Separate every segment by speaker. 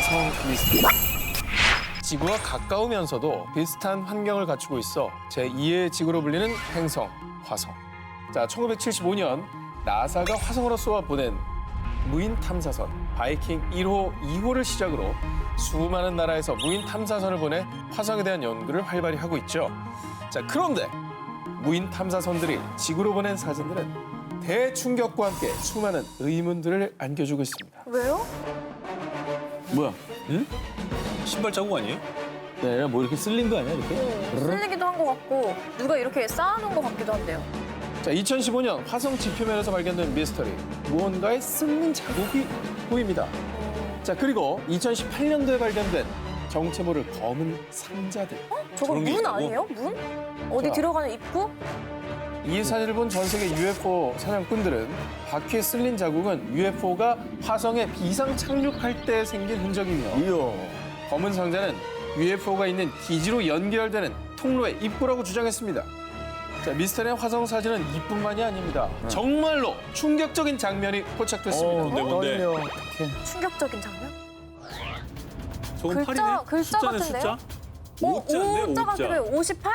Speaker 1: 화성 미스터리. 지구와 가까우면서도 비슷한 환경을 갖추고 있어 제2의 지구로 불리는 행성 화성. 자, 1975년 나사가 화성으로 쏘아 보낸 무인 탐사선 바이킹 1호, 2호를 시작으로 수많은 나라에서 무인 탐사선을 보내 화성에 대한 연구를 활발히 하고 있죠. 자, 그런데 무인 탐사선들이 지구로 보낸 사진들은 대충격과 함께 수많은 의문들을 안겨주고 있습니다.
Speaker 2: 왜요?
Speaker 3: 뭐야?
Speaker 4: 응? 신발 자국 아니에요?
Speaker 3: 네, 뭐 이렇게 쓸린 거 아니야, 이렇게?
Speaker 2: 쓸리기도 한 것 같고 누가 이렇게 쌓아놓은 것 같기도 한데요.
Speaker 1: 자, 2015년 화성 지표면에서 발견된 미스터리. 무언가의 쓸린 자국이 보입니다. 자, 그리고 2018년도에 발견된 정체 모를 검은 상자들.
Speaker 2: 저거
Speaker 4: 저런 게
Speaker 2: 문
Speaker 4: 있다고?
Speaker 2: 아니에요? 문? 어디
Speaker 1: 자.
Speaker 2: 들어가는 입구?
Speaker 1: 이 사진을 본 전 세계 UFO 사냥꾼들은 바퀴에 쓸린 자국은 UFO가 화성에 비상 착륙할 때 생긴 흔적이며
Speaker 3: 이야.
Speaker 1: 검은 상자는 UFO가 있는 기지로 연결되는 통로의 입구라고 주장했습니다. 자, 미스터리의 화성 사진은 이뿐만이 아닙니다. 정말로 충격적인 장면이 포착됐습니다.
Speaker 4: 뭔데?
Speaker 3: 떨려. 어떡해.
Speaker 2: 충격적인 장면?
Speaker 4: 저건 팔이네?
Speaker 2: 글자
Speaker 4: 숫자네,
Speaker 2: 같은데요?
Speaker 4: 숫자? 오자인데,
Speaker 2: 오자 같기도 해요. 58?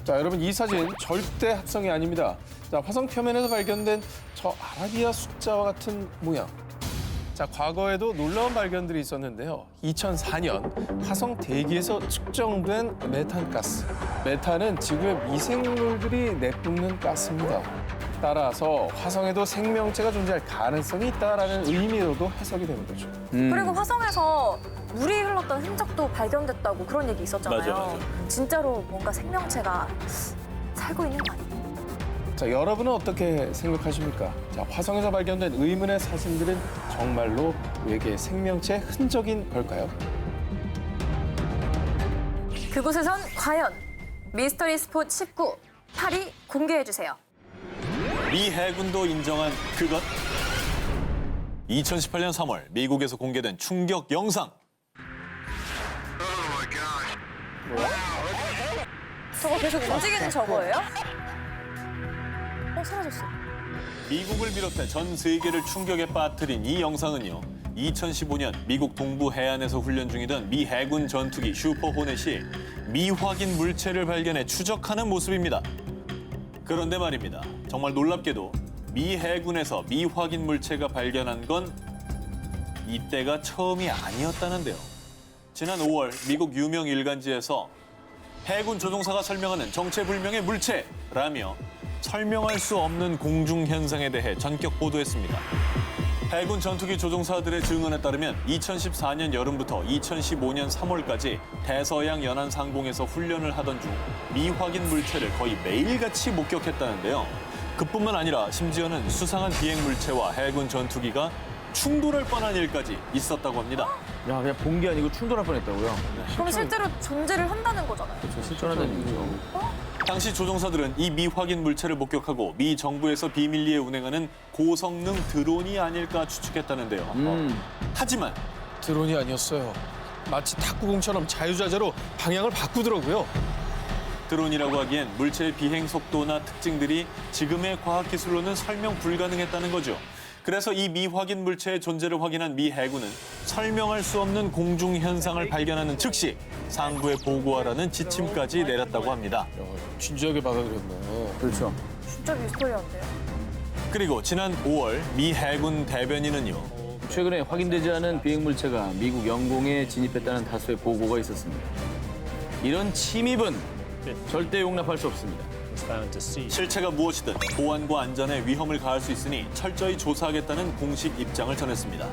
Speaker 1: 자, 여러분 이 사진 절대 합성이 아닙니다. 자, 화성 표면에서 발견된 저 아라비아 숫자와 같은 모양. 자, 과거에도 놀라운 발견들이 있었는데요. 2004년 화성 대기에서 측정된 메탄가스. 메탄은 지구의 미생물들이 내뿜는 가스입니다. 따라서 화성에도 생명체가 존재할 가능성이 있다라는 의미로도 해석이 되는 거죠.
Speaker 2: 그리고 화성에서 물이 흘렀던 흔적도 발견됐다고 그런 얘기 있었잖아요.
Speaker 4: 맞아.
Speaker 2: 진짜로 뭔가 생명체가 살고 있는 거 아니에요?
Speaker 1: 자, 여러분은 어떻게 생각하십니까? 자, 화성에서 발견된 의문의 사진들은 정말로 외계 생명체 흔적인 걸까요?
Speaker 2: 그곳에선 과연 미스터리 스폿 19 8위 공개해주세요.
Speaker 4: 미 해군도 인정한 그것? 2018년 3월 미국에서 공개된 충격 영상.
Speaker 2: 저거 계속 움직이는 저거예요? 사라졌어.
Speaker 4: 미국을 비롯해 전 세계를 충격에 빠뜨린 이 영상은요. 2015년 미국 동부 해안에서 훈련 중이던 미 해군 전투기 슈퍼 호넷이 미확인 물체를 발견해 추적하는 모습입니다. 그런데 말입니다. 정말 놀랍게도 미 해군에서 미확인 물체가 발견한 건 이때가 처음이 아니었다는데요. 지난 5월 미국 유명 일간지에서 해군 조종사가 설명하는 정체불명의 물체라며 설명할 수 없는 공중 현상에 대해 전격 보도했습니다. 해군 전투기 조종사들의 증언에 따르면 2014년 여름부터 2015년 3월까지 대서양 연안 상공에서 훈련을 하던 중 미확인 물체를 거의 매일같이 목격했다는데요. 그뿐만 아니라 심지어는 수상한 비행 물체와 해군 전투기가 충돌할 뻔한 일까지 있었다고 합니다.
Speaker 3: 야, 그냥 본 게 아니고 충돌할 뻔했다고요?
Speaker 2: 그럼 실제로 존재를 한다는 거잖아요.
Speaker 3: 저 실존하다는 얘기죠.
Speaker 4: 당시 조종사들은 이 미확인 물체를 목격하고 미 정부에서 비밀리에 운행하는 고성능 드론이 아닐까 추측했다는데요. 하지만
Speaker 1: 드론이 아니었어요. 마치 탁구공처럼 자유자재로 방향을 바꾸더라고요.
Speaker 4: 드론이라고 하기엔 물체의 비행 속도나 특징들이 지금의 과학기술로는 설명 불가능했다는 거죠. 그래서 이 미확인 물체의 존재를 확인한 미 해군은 설명할 수 없는 공중 현상을 발견하는 즉시 상부에 보고하라는 지침까지 내렸다고 합니다.
Speaker 1: 진지하게 받아들였네.
Speaker 3: 그렇죠.
Speaker 2: 진짜 미스터리한데요?
Speaker 4: 그리고 지난 5월 미 해군 대변인은요.
Speaker 3: 최근에 확인되지 않은 비행 물체가 미국 영공에 진입했다는 다수의 보고가 있었습니다. 이런 침입은 절대 용납할 수 없습니다.
Speaker 4: 실체가 무엇이든 보안과 안전에 위험을 가할 수 있으니 철저히 조사하겠다는 공식 입장을 전했습니다.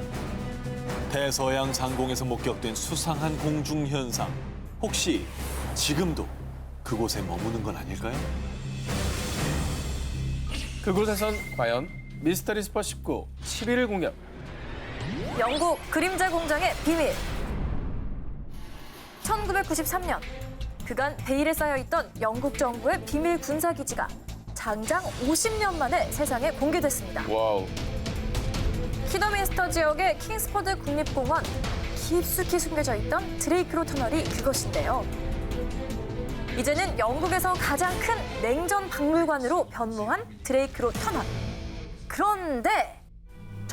Speaker 4: 대서양 상공에서 목격된 수상한 공중 현상. 혹시 지금도 그곳에 머무는 건 아닐까요?
Speaker 1: 그곳에선 과연 미스터리 스폿 19 7위를 공개.
Speaker 2: 영국 그림자 공장의 비밀. 1993년 그간 베일에 쌓여있던 영국 정부의 비밀 군사기지가 장장 50년 만에 세상에 공개됐습니다.
Speaker 1: 와우.
Speaker 2: 키더민스터 지역의 킹스포드 국립공원 깊숙이 숨겨져 있던 드레이크로 터널이 그것인데요. 이제는 영국에서 가장 큰 냉전 박물관으로 변모한 드레이크로 터널. 그런데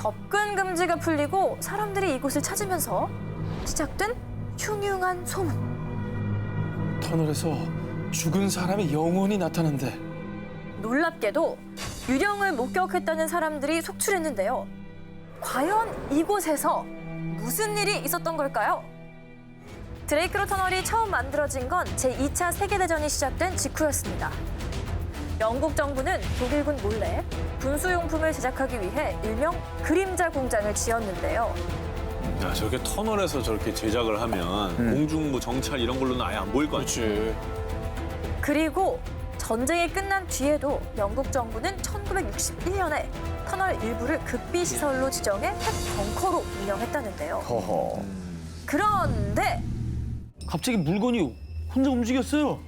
Speaker 2: 접근 금지가 풀리고 사람들이 이곳을 찾으면서 시작된 흉흉한 소문.
Speaker 1: 터널에서 죽은 사람의 영혼이 나타난대.
Speaker 2: 놀랍게도 유령을 목격했다는 사람들이 속출했는데요. 과연 이곳에서 무슨 일이 있었던 걸까요? 드레이크로 터널이 처음 만들어진 건 제2차 세계대전이 시작된 직후였습니다. 영국 정부는 독일군 몰래 군수용품을 제작하기 위해 일명 그림자 공장을 지었는데요.
Speaker 4: 야, 저렇게 터널에서 저렇게 제작을 하면 공중 뭐 정찰 이런 걸로는 아예 안 보일 것 같아.
Speaker 1: 그렇지.
Speaker 2: 그리고 전쟁이 끝난 뒤에도 영국 정부는 1961년에 터널 일부를 극비시설로 지정해 핵 벙커로 운영했다는데요.
Speaker 3: 허허.
Speaker 2: 그런데
Speaker 3: 갑자기 물건이 혼자 움직였어요.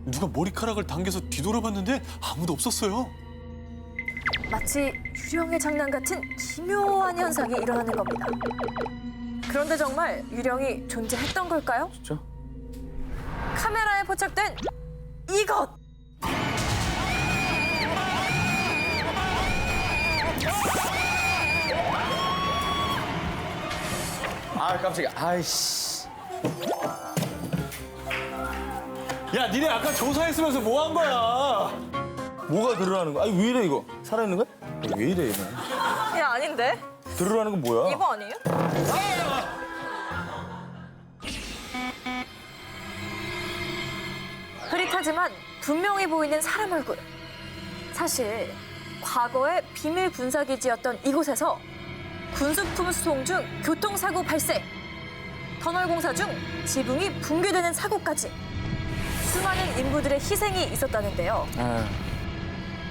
Speaker 4: 누가 머리카락을 당겨서 뒤돌아봤는데 아무도 없었어요.
Speaker 2: 마치 유령의 장난 같은 기묘한 현상이 일어나는 겁니다. 그런데 정말 유령이 존재했던 걸까요?
Speaker 3: 진짜?
Speaker 2: 카메라에 포착된 이것!
Speaker 3: 아, 깜짝이야. 아이씨.
Speaker 4: 야, 니네 아까 조사했으면서 뭐 한 거야?
Speaker 3: 뭐가 들으라는 거야? 아니, 왜 이래, 이거? 살아있는 거야? 왜 이래, 이거?
Speaker 2: 야, 아닌데?
Speaker 3: 들으라는 건 뭐야?
Speaker 2: 이거 아니에요? 흐릿하지만 분명히 보이는 사람 얼굴. 사실 과거의 비밀 군사기지였던 이곳에서 군수품 수송 중 교통사고 발생, 터널 공사 중 지붕이 붕괴되는 사고까지 수많은 인부들의 희생이 있었다는데요.
Speaker 3: 아,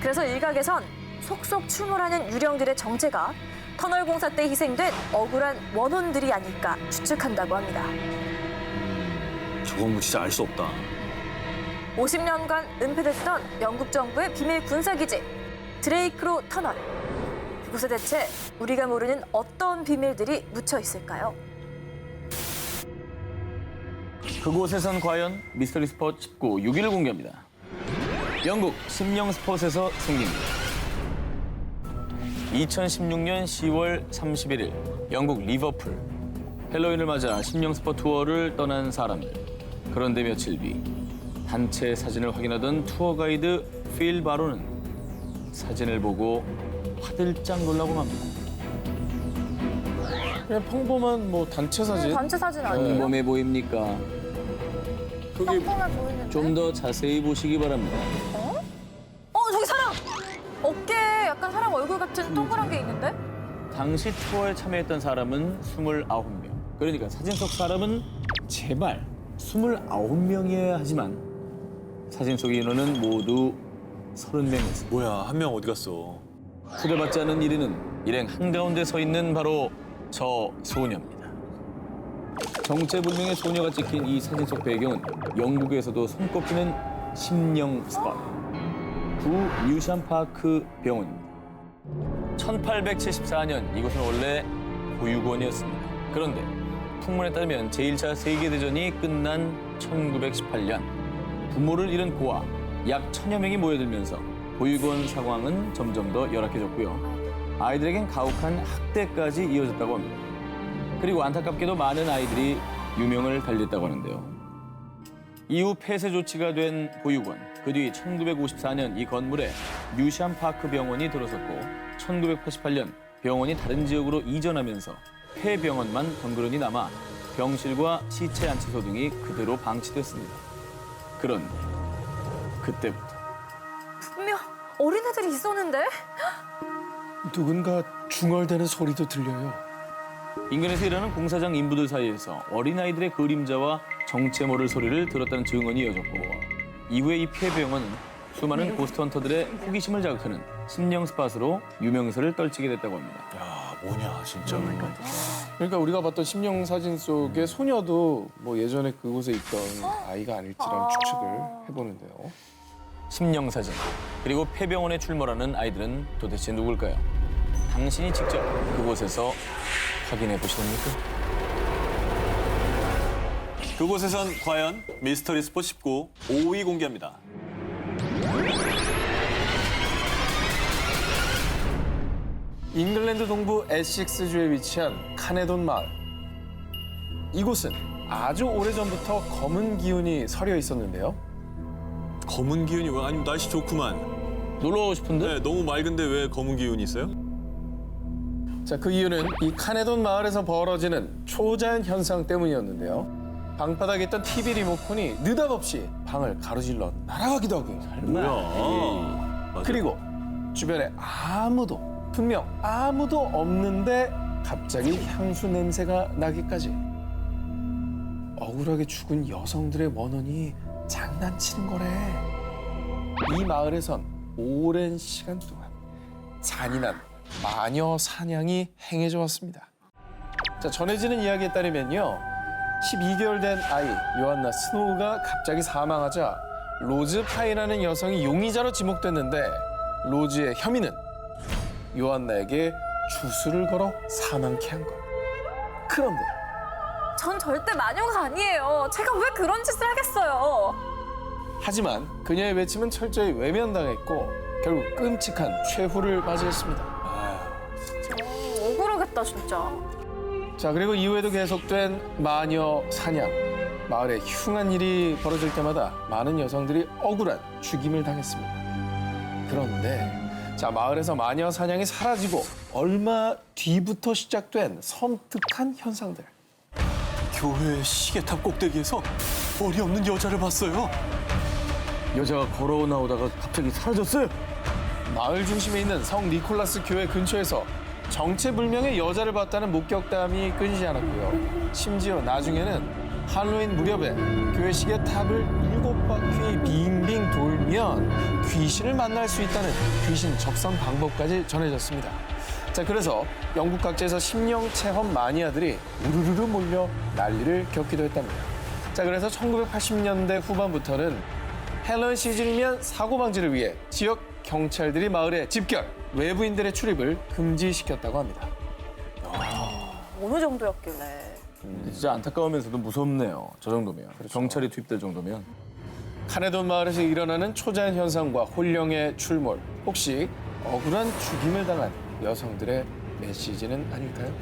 Speaker 2: 그래서 일각에선 속속 출몰하는 유령들의 정체가 터널 공사 때 희생된 억울한 원혼들이 아닐까 추측한다고 합니다.
Speaker 4: 저건 뭐 진짜 알 수 없다.
Speaker 2: 50년간 은폐됐던 영국 정부의 비밀 군사기지 드레이크로 터널. 그곳에 대체 우리가 모르는 어떤 비밀들이 묻혀 있을까요?
Speaker 3: 그곳에선 과연 미스터리 스폿 19 6일 공개합니다. 영국 심령 스폿에서 생깁니다. 2016년 10월 31일 영국 리버풀 헬로윈을 맞아 심령 스폿 투어를 떠난 사람들. 그런데 며칠 뒤 단체 사진을 확인하던 투어 가이드 필 바로는 사진을 보고 화들짝 놀라고 맙니다.
Speaker 1: 그냥 평범한 뭐 단체 사진.
Speaker 2: 단체 사진 아니에요?
Speaker 3: 평범해 보입니까?
Speaker 2: 평범해 보이는데?
Speaker 3: 좀 더 자세히 보시기 바랍니다.
Speaker 2: 저기 사람! 어깨에 약간 사람 얼굴 같은 동그란 게 있는데?
Speaker 3: 당시 투어에 참여했던 사람은 29명. 그러니까 사진 속 사람은 제발 29명이어야 하지만 사진 속의 인원은 모두 30명이었습니다.
Speaker 4: 뭐야, 한 명 어디 갔어?
Speaker 3: 초대받지 않은 1위는 일행 한가운데 서 있는 바로 저 소녀입니다. 정체불명의 소녀가 찍힌 이 사진 속 배경은 영국에서도 손꼽히는 심령 스팟, 구 뉴샴파크 병원입니다. 1874년 이곳은 원래 보육원이었습니다. 그런데 풍문에 따르면 제1차 세계대전이 끝난 1918년 부모를 잃은 고아 약 1000여 명이 모여들면서 보육원 상황은 점점 더 열악해졌고요. 아이들에겐 가혹한 학대까지 이어졌다고 합니다. 그리고 안타깝게도 많은 아이들이 유명을 달렸다고 하는데요. 이후 폐쇄 조치가 된 보육원. 그 뒤 1954년 이 건물에 뉴샴파크 병원이 들어섰고 1988년 병원이 다른 지역으로 이전하면서 폐병원만 덩그러니 남아 병실과 시체 안치소 등이 그대로 방치됐습니다. 그런데 그때부터
Speaker 2: 분명 어린애들이 있었는데?
Speaker 1: 누군가 중얼대는 소리도 들려요.
Speaker 3: 인근에서 일하는 공사장 인부들 사이에서 어린아이들의 그림자와 정체 모를 소리를 들었다는 증언이 이어졌고 이후에 이 폐병원은 수많은 고스트헌터들의 호기심을 자극하는 심령 스팟으로 유명세를 떨치게 됐다고 합니다.
Speaker 4: 야, 뭐냐, 진짜.
Speaker 1: 그러니까 우리가 봤던 심령 사진 속의 소녀도 뭐 예전에 그곳에 있던 아이가 아닐지라는 추측을 해보는데요.
Speaker 3: 심령 사진 그리고 폐병원에 출몰하는 아이들은 도대체 누굴까요? 당신이 직접 그곳에서 확인해 보시렵니까?
Speaker 4: 그곳에선 과연 미스터리 스폿 19 5위 공개합니다.
Speaker 1: 잉글랜드 동부 에식스주에 위치한 카네돈 마을. 이곳은 아주 오래전부터 검은 기운이 서려 있었는데요.
Speaker 4: 검은 기운이 왜? 아니면 날씨 좋구만.
Speaker 3: 놀러 가고 싶은데?
Speaker 4: 네, 너무 맑은데 왜 검은 기운이 있어요?
Speaker 1: 자, 그 이유는 이 카네돈 마을에서 벌어지는 초자연 현상 때문이었는데요. 방바닥에 있던 TV 리모컨이 느닷없이 방을 가로질러 날아가기도 하고요.
Speaker 4: 뭐야?
Speaker 1: 그리고 주변에 분명 아무도 없는데 갑자기 향수 냄새가 나기까지. 억울하게 죽은 여성들의 원혼이 장난치는 거래. 이 마을에선 오랜 시간 동안 잔인한 마녀 사냥이 행해져 왔습니다. 자, 전해지는 이야기에 따르면요. 12개월 된 아이 요한나 스노우가 갑자기 사망하자 로즈 파이라는 여성이 용의자로 지목됐는데 로즈의 혐의는 요한나에게 주술을 걸어 사망케 한 것. 그런데
Speaker 2: 전 절대 마녀가 아니에요. 제가 왜 그런 짓을 하겠어요.
Speaker 1: 하지만 그녀의 외침은 철저히 외면당했고 결국 끔찍한 최후를 맞이했습니다.
Speaker 2: 억울하겠다 진짜.
Speaker 1: 자, 그리고 이후에도 계속된 마녀 사냥. 마을에 흉한 일이 벌어질 때마다 많은 여성들이 억울한 죽임을 당했습니다. 그런데 자, 마을에서 마녀 사냥이 사라지고 얼마 뒤부터 시작된 섬뜩한 현상들.
Speaker 4: 교회 시계탑 꼭대기에서 머리 없는 여자를 봤어요.
Speaker 3: 여자가 걸어 나오다가 갑자기 사라졌어요.
Speaker 1: 마을 중심에 있는 성 니콜라스 교회 근처에서 정체불명의 여자를 봤다는 목격담이 끊이지 않았고요. 심지어 나중에는 할로윈 무렵에 교회 시계 탑을 7바퀴 빙빙 돌면 귀신을 만날 수 있다는 귀신 접선 방법까지 전해졌습니다. 자, 그래서 영국 각지에서 심령 체험 마니아들이 우르르르 몰려 난리를 겪기도 했답니다. 자, 그래서 1980년대 후반부터는 헬로윈 시즌이면 사고 방지를 위해 지역 경찰들이 마을에 집결, 외부인들의 출입을 금지시켰다고 합니다.
Speaker 2: 어느 정도였길래.
Speaker 3: 진짜 안타까우면서도 무섭네요. 저 정도면. 경찰이 투입될 정도면.
Speaker 1: 카네돈 마을에서 일어나는 초자연 현상과 혼령의 출몰. 혹시 억울한 죽임을 당한 여성들의 메시지는 아닐까요?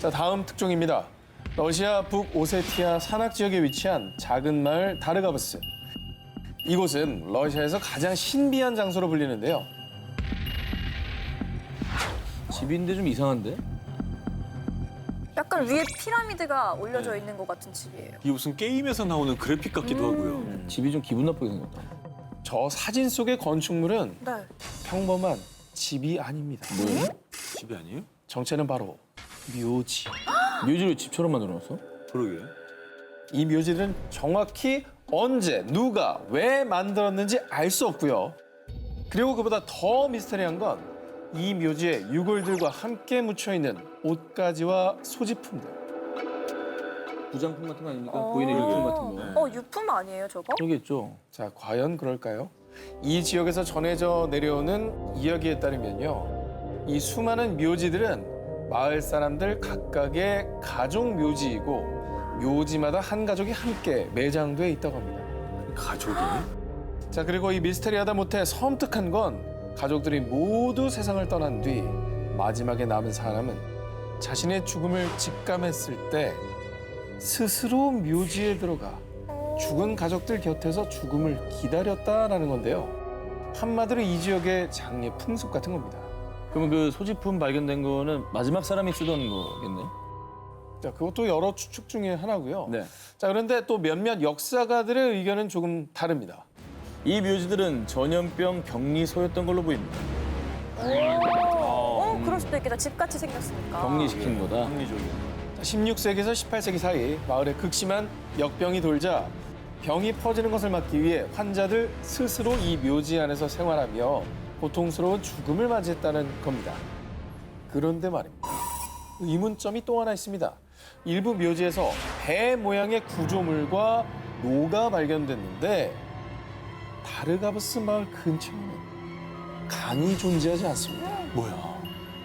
Speaker 1: 자, 다음 특종입니다. 러시아 북오세티아 산악 지역에 위치한 작은 마을 다르가브스. 이곳은 러시아에서 가장 신비한 장소로 불리는데요.
Speaker 3: 집인데 좀 이상한데?
Speaker 2: 약간 위에 피라미드가 올려져 있는 것 같은 집이에요.
Speaker 4: 이게 무슨 게임에서 나오는 그래픽 같기도 하고요.
Speaker 3: 집이 좀 기분 나쁘게 생겼다.
Speaker 1: 저 사진 속의 건축물은
Speaker 2: 네.
Speaker 1: 평범한 집이 아닙니다.
Speaker 3: 뭐예요?
Speaker 4: 집이 아니에요?
Speaker 1: 정체는 바로 묘지.
Speaker 3: 묘지를 집처럼 만들어놨어?
Speaker 4: 그러게.
Speaker 1: 이 묘지는 정확히 언제, 누가, 왜 만들었는지 알 수 없고요. 그리고 그보다 더 미스터리한 건 이 묘지에 유골들과 함께 묻혀있는 옷가지와 소지품들.
Speaker 3: 부장품 같은 거 아닙니까? 보이는 유품 같은 거.
Speaker 2: 유품 아니에요 저거?
Speaker 3: 그러겠죠.
Speaker 1: 자, 과연 그럴까요? 이 지역에서 전해져 내려오는 이야기에 따르면요. 이 수많은 묘지들은 마을 사람들 각각의 가족 묘지이고 묘지마다 한 가족이 함께 매장돼 있다고 합니다.
Speaker 4: 가족이?
Speaker 1: 자, 그리고 이 미스테리하다 못해 섬뜩한 건 가족들이 모두 세상을 떠난 뒤 마지막에 남은 사람은 자신의 죽음을 직감했을 때 스스로 묘지에 들어가 죽은 가족들 곁에서 죽음을 기다렸다라는 건데요. 한마디로 이 지역의 장례 풍습 같은 겁니다.
Speaker 3: 그러면 그 소지품 발견된 거는 마지막 사람이 쓰던 거겠네?
Speaker 1: 자, 그것도 여러 추측 중에 하나고요.
Speaker 3: 네.
Speaker 1: 자, 그런데 또 몇몇 역사가들의 의견은 조금 다릅니다.
Speaker 3: 이 묘지들은 전염병 격리소였던 걸로 보입니다.
Speaker 2: 그럴 수도 있겠다. 집같이 생겼으니까.
Speaker 3: 격리시킨 거다.
Speaker 4: 합리적이야.
Speaker 1: 16세기에서 18세기 사이 마을에 극심한 역병이 돌자 병이 퍼지는 것을 막기 위해 환자들 스스로 이 묘지 안에서 생활하며 고통스러운 죽음을 맞이했다는 겁니다. 그런데 말입니다. 의문점이 또 하나 있습니다. 일부 묘지에서 배 모양의 구조물과 노가 발견됐는데 다르가브스 마을 근처에는 강이 존재하지 않습니다.
Speaker 4: 뭐야?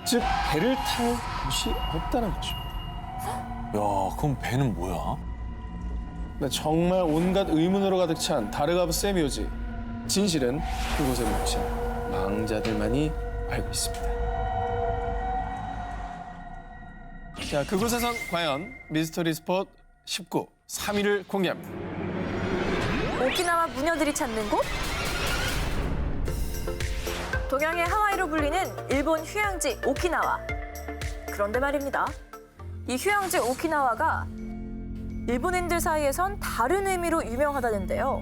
Speaker 1: 즉 배를 탈 곳이 없다는 거죠.
Speaker 4: 야, 그럼 배는 뭐야?
Speaker 1: 네, 정말 온갖 의문으로 가득 찬 다르가브스의 묘지. 진실은 그곳에 묻힌 망자들만이 알고 있습니다. 자, 그곳에선 과연 미스터리 스폿 19 3위를 공개합니다.
Speaker 2: 오키나와 무녀들이 찾는 곳? 동양의 하와이로 불리는 일본 휴양지 오키나와. 그런데 말입니다. 이 휴양지 오키나와가 일본인들 사이에선 다른 의미로 유명하다는데요.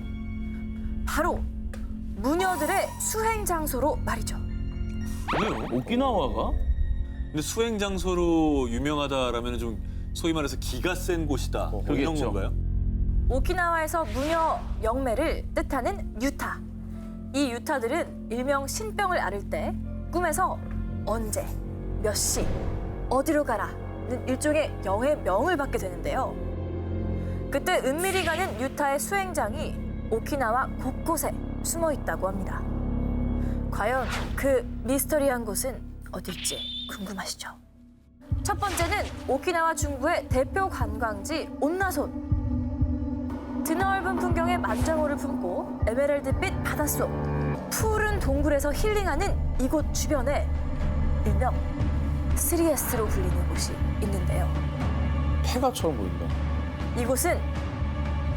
Speaker 2: 바로 무녀들의 수행 장소로 말이죠.
Speaker 3: 왜요? 오키나와가?
Speaker 4: 근데 수행 장소로 유명하다라면 좀 소위 말해서 기가 센 곳이다. 뭐 이런
Speaker 3: 그러겠죠.
Speaker 4: 건가요?
Speaker 2: 오키나와에서 무녀 영매를 뜻하는 유타. 이 유타들은 일명 신병을 앓을 때 꿈에서 언제, 몇 시, 어디로 가라는 일종의 영의 명을 받게 되는데요. 그때 은밀히 가는 유타의 수행장이 오키나와 곳곳에 숨어 있다고 합니다. 과연 그 미스터리한 곳은 어딜지 궁금하시죠? 첫 번째는 오키나와 중부의 대표 관광지 온나손. 드넓은 풍경에 만장호를 품고 에메랄드빛 바닷속, 푸른 동굴에서 힐링하는 이곳 주변에 일명 3S로 불리는 곳이 있는데요.
Speaker 1: 폐가처럼 보인다.
Speaker 2: 이곳은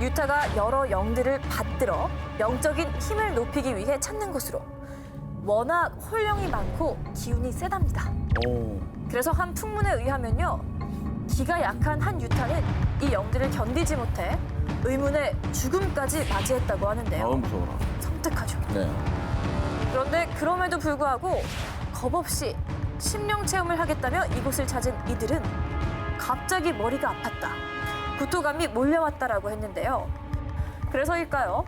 Speaker 2: 유타가 여러 영들을 받들어 영적인 힘을 높이기 위해 찾는 곳으로 워낙 홀령이 많고 기운이 세답니다.
Speaker 1: 오.
Speaker 2: 그래서 한 풍문에 의하면요, 기가 약한 한 유타는 이 영들을 견디지 못해 의문의 죽음까지 맞이했다고 하는데요.
Speaker 3: 무서워라.
Speaker 2: 섬뜩하죠.
Speaker 3: 네.
Speaker 2: 그런데 그럼에도 불구하고 겁없이 심령 체험을 하겠다며 이곳을 찾은 이들은 갑자기 머리가 아팠다, 구토감이 몰려왔다라고 했는데요. 그래서일까요?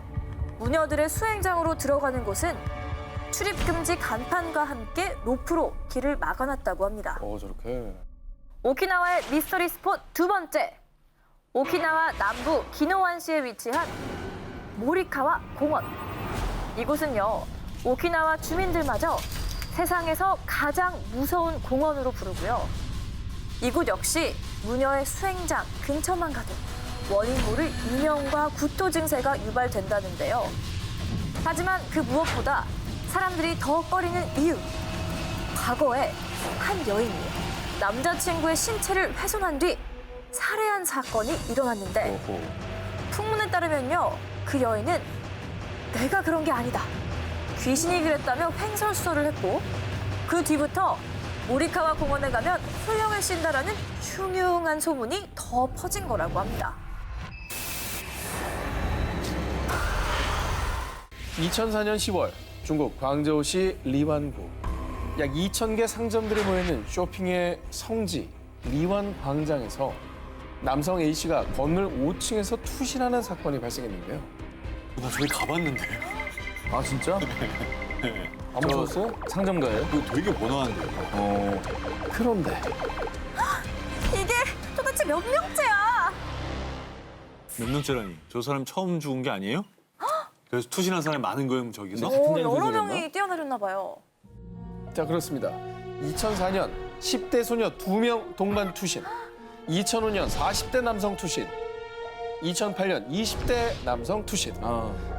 Speaker 2: 무녀들의 수행장으로 들어가는 곳은 출입금지 간판과 함께 로프로 길을 막아놨다고 합니다.
Speaker 1: 저렇게.
Speaker 2: 오키나와의 미스터리 스폿 두 번째. 오키나와 남부 기노완시에 위치한 모리카와 공원. 이곳은요, 오키나와 주민들마저 세상에서 가장 무서운 공원으로 부르고요. 이곳 역시 무녀의 수행장 근처만 가도 원인 모를 이명과 구토 증세가 유발된다는데요. 하지만 그 무엇보다 사람들이 더 꺼리는 이유. 과거에 한 여인이 남자친구의 신체를 훼손한 뒤 살해한 사건이 일어났는데, 풍문에 따르면요, 그 여인은 내가 그런 게 아니다, 귀신이 그랬다며 횡설수설을 했고, 그 뒤부터 모리카와 공원에 가면 훌령을 씬다라는 흉흉한 소문이 더 퍼진 거라고 합니다.
Speaker 1: 2004년 10월 중국 광저우시 리완구. 약 2,000개 상점들이 모여있는 쇼핑의 성지 리완 광장에서 남성 A씨가 건물 5층에서 투신하는 사건이 발생했는데요.
Speaker 4: 나 저기 가봤는데.
Speaker 3: 아 진짜?
Speaker 1: 안 무서웠어요?
Speaker 3: 상점가예요?
Speaker 4: 이거 되게 번화한데요.
Speaker 1: 그런데
Speaker 2: 이게 도대체 몇 명째야?
Speaker 4: 몇 명째라니? 저 사람 처음 죽은 게 아니에요? 그래서 투신한 사람이 많은 거예요, 저기서?
Speaker 2: 오, 여러
Speaker 3: 소리였나?
Speaker 2: 명이 뛰어내렸나 봐요.
Speaker 1: 자, 그렇습니다. 2004년 10대 소녀 2명 동반 투신, 2005년 40대 남성 투신, 2008년 20대 남성 투신,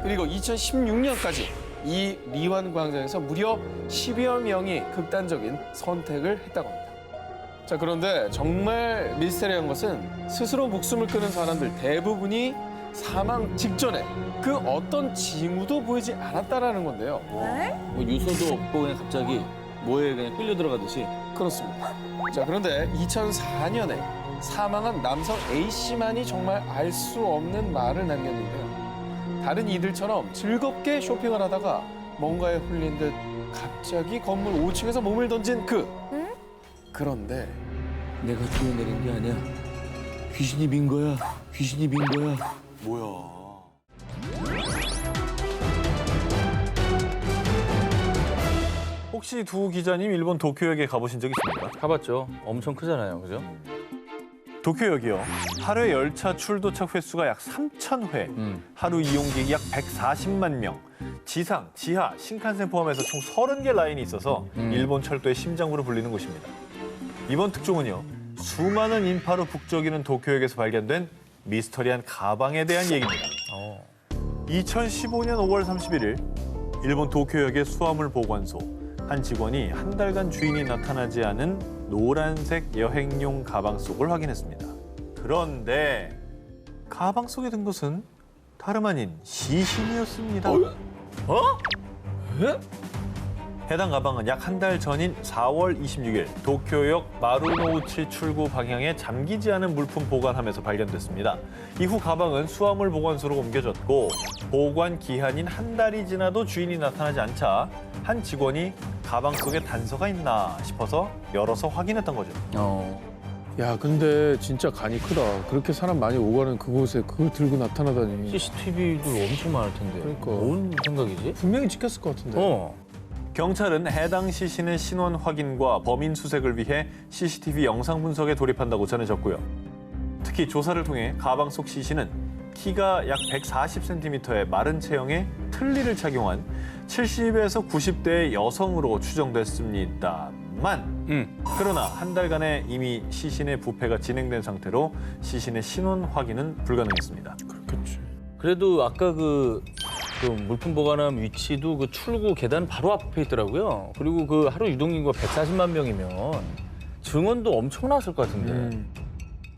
Speaker 1: 그리고 2016년까지 이 리완 광장에서 무려 10여 명이 극단적인 선택을 했다고 합니다. 자, 그런데 정말 미스테리한 것은 스스로 목숨을 끊은 사람들 대부분이 사망 직전에 그 어떤 징후도 보이지 않았다라는 건데요.
Speaker 2: 네?
Speaker 3: 뭐 유서도 없고 그냥 갑자기 뭐에 그냥 끌려 들어가듯이.
Speaker 1: 그렇습니다. 자, 그런데 2004년에 사망한 남성 A씨만이 정말 알 수 없는 말을 남겼는데요. 다른 이들처럼 즐겁게 쇼핑을 하다가 뭔가에 홀린 듯 갑자기 건물 5층에서 몸을 던진 그런데
Speaker 3: 내가 뛰어내린 게 아니야. 귀신이 민 거야. 귀신이 민 거야.
Speaker 4: 뭐야. 혹시 두 기자님 일본 도쿄역에 가보신 적 있습니까?
Speaker 3: 가봤죠. 엄청 크잖아요, 그죠?
Speaker 4: 도쿄역이요. 하루에 열차 출도착 횟수가 약 3,000회, 하루 이용객이 약 140만 명, 지상, 지하, 신칸센 포함해서 총 30개 라인이 있어서 일본 철도의 심장부로 불리는 곳입니다. 이번 특종은요, 수많은 인파로 북적이는 도쿄역에서 발견된 미스터리한 가방에 대한 얘기입니다. 2015년 5월 31일 일본 도쿄역의 수화물 보관소. 한 직원이 한 달간 주인이 나타나지 않은 노란색 여행용 가방 속을 확인했습니다. 그런데 가방 속에 든 것은 다름 아닌 시신이었습니다. 해당 가방은 약 한 달 전인 4월 26일 도쿄역 마루노우치 출구 방향에 잠기지 않은 물품 보관함에서 발견됐습니다. 이후 가방은 수화물 보관소로 옮겨졌고 보관 기한인 한 달이 지나도 주인이 나타나지 않자 한 직원이 가방 속에 단서가 있나 싶어서 열어서 확인했던 거죠.
Speaker 1: 야, 근데 진짜 간이 크다. 그렇게 사람 많이 오가는 그곳에 그걸 들고 나타나다니.
Speaker 3: CCTV도 엄청 많을 텐데.
Speaker 1: 그러니까.
Speaker 3: 뭔 생각이지?
Speaker 1: 분명히 찍혔을 것 같은데.
Speaker 4: 경찰은 해당 시신의 신원 확인과 범인 수색을 위해 CCTV 영상 분석에 돌입한다고 전해졌고요. 특히 조사를 통해 가방 속 시신은 키가 약 140cm의 마른 체형에 틀니를 착용한 70에서 90대의 여성으로 추정됐습니다만 그러나 한 달간에 이미 시신의 부패가 진행된 상태로 시신의 신원 확인은 불가능했습니다.
Speaker 1: 그렇겠지.
Speaker 3: 그래도 아까 그 물품 보관함 위치도 그 출구 계단 바로 앞에 있더라고요. 그리고 그 하루 유동인구가 140만 명이면 증언도 엄청났을 것 같은데.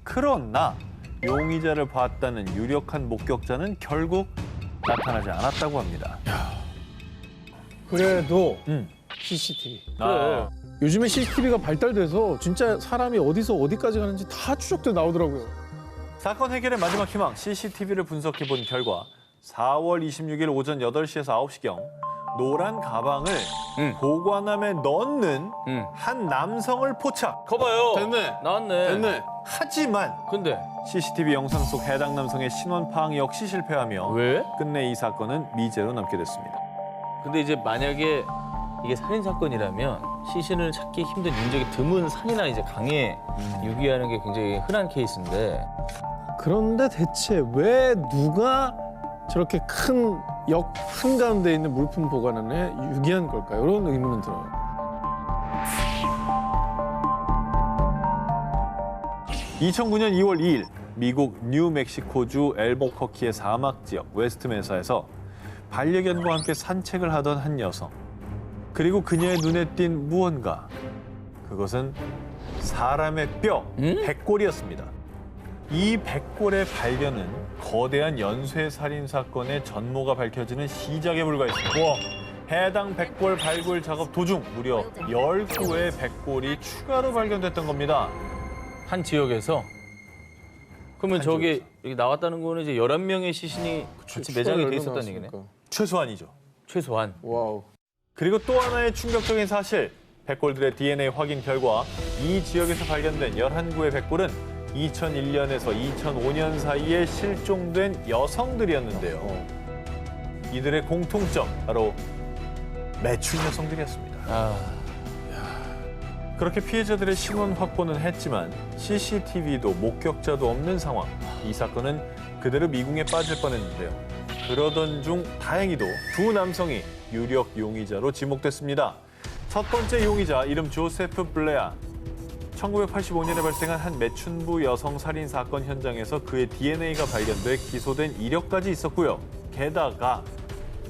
Speaker 4: 그러나 용의자를 봤다는 유력한 목격자는 결국 나타나지 않았다고 합니다.
Speaker 1: 그래도 CCTV.
Speaker 4: 아,
Speaker 1: 요즘에 CCTV가 발달돼서 진짜 사람이 어디서 어디까지 가는지 다 추적돼 나오더라고요.
Speaker 4: 사건 해결의 마지막 희망 CCTV를 분석해 본 결과 4월 26일 오전 8시에서 9시경 노란 가방을 보관함에 넣는 한 남성을 포착.
Speaker 3: 거봐요.
Speaker 1: 됐네.
Speaker 3: 나왔네.
Speaker 1: 됐네.
Speaker 4: 하지만
Speaker 3: 근데
Speaker 4: CCTV 영상 속 해당 남성의 신원 파악 역시 실패하며
Speaker 3: 왜?
Speaker 4: 끝내 이 사건은 미제로 남게 됐습니다.
Speaker 3: 근데 이제 만약에 이게 살인 사건이라면 시신을 찾기 힘든 인적이 드문 산이나 이제 강에 유기하는 게 굉장히 흔한 케이스인데
Speaker 1: 그런데 대체 왜 누가 저렇게 큰 역 한가운데 있는 물품 보관함에 유기한 걸까요? 이런 의문은 들어요.
Speaker 4: (2009년 2월 2일) 미국 뉴멕시코주 엘버커키의 사막 지역 웨스트메사에서 반려견과 함께 산책을 하던 한 여성. 그리고 그녀의 눈에 띈 무언가. 그것은 사람의 뼈, 백골이었습니다. 이 백골의 발견은 거대한 연쇄 살인 사건의 전모가 밝혀지는 시작에 불과했습니다. 해당 백골 발굴 작업 도중 무려 10구의 백골이 추가로 발견됐던 겁니다.
Speaker 3: 한 지역에서 그러면 저게 여기 나왔다는 거는 이제 11명의 시신이 같이 매장이 돼 있었다는 얘기네.
Speaker 4: 최소한이죠.
Speaker 3: 최소한.
Speaker 1: 와우.
Speaker 4: 그리고 또 하나의 충격적인 사실. 백골들의 DNA 확인 결과 이 지역에서 발견된 11구의 백골은 2001년에서 2005년 사이에 실종된 여성들이었는데요. 이들의 공통점, 바로 매춘 여성들이었습니다. 그렇게 피해자들의 신원 확보는 했지만 CCTV도 목격자도 없는 상황. 이 사건은 그대로 미궁에 빠질 뻔했는데요. 그러던 중 다행히도 두 남성이 유력 용의자로 지목됐습니다. 첫 번째 용의자 이름 조세프 블레아. 1985년에 발생한 한 매춘부 여성 살인 사건 현장에서 그의 DNA가 발견돼 기소된 이력까지 있었고요. 게다가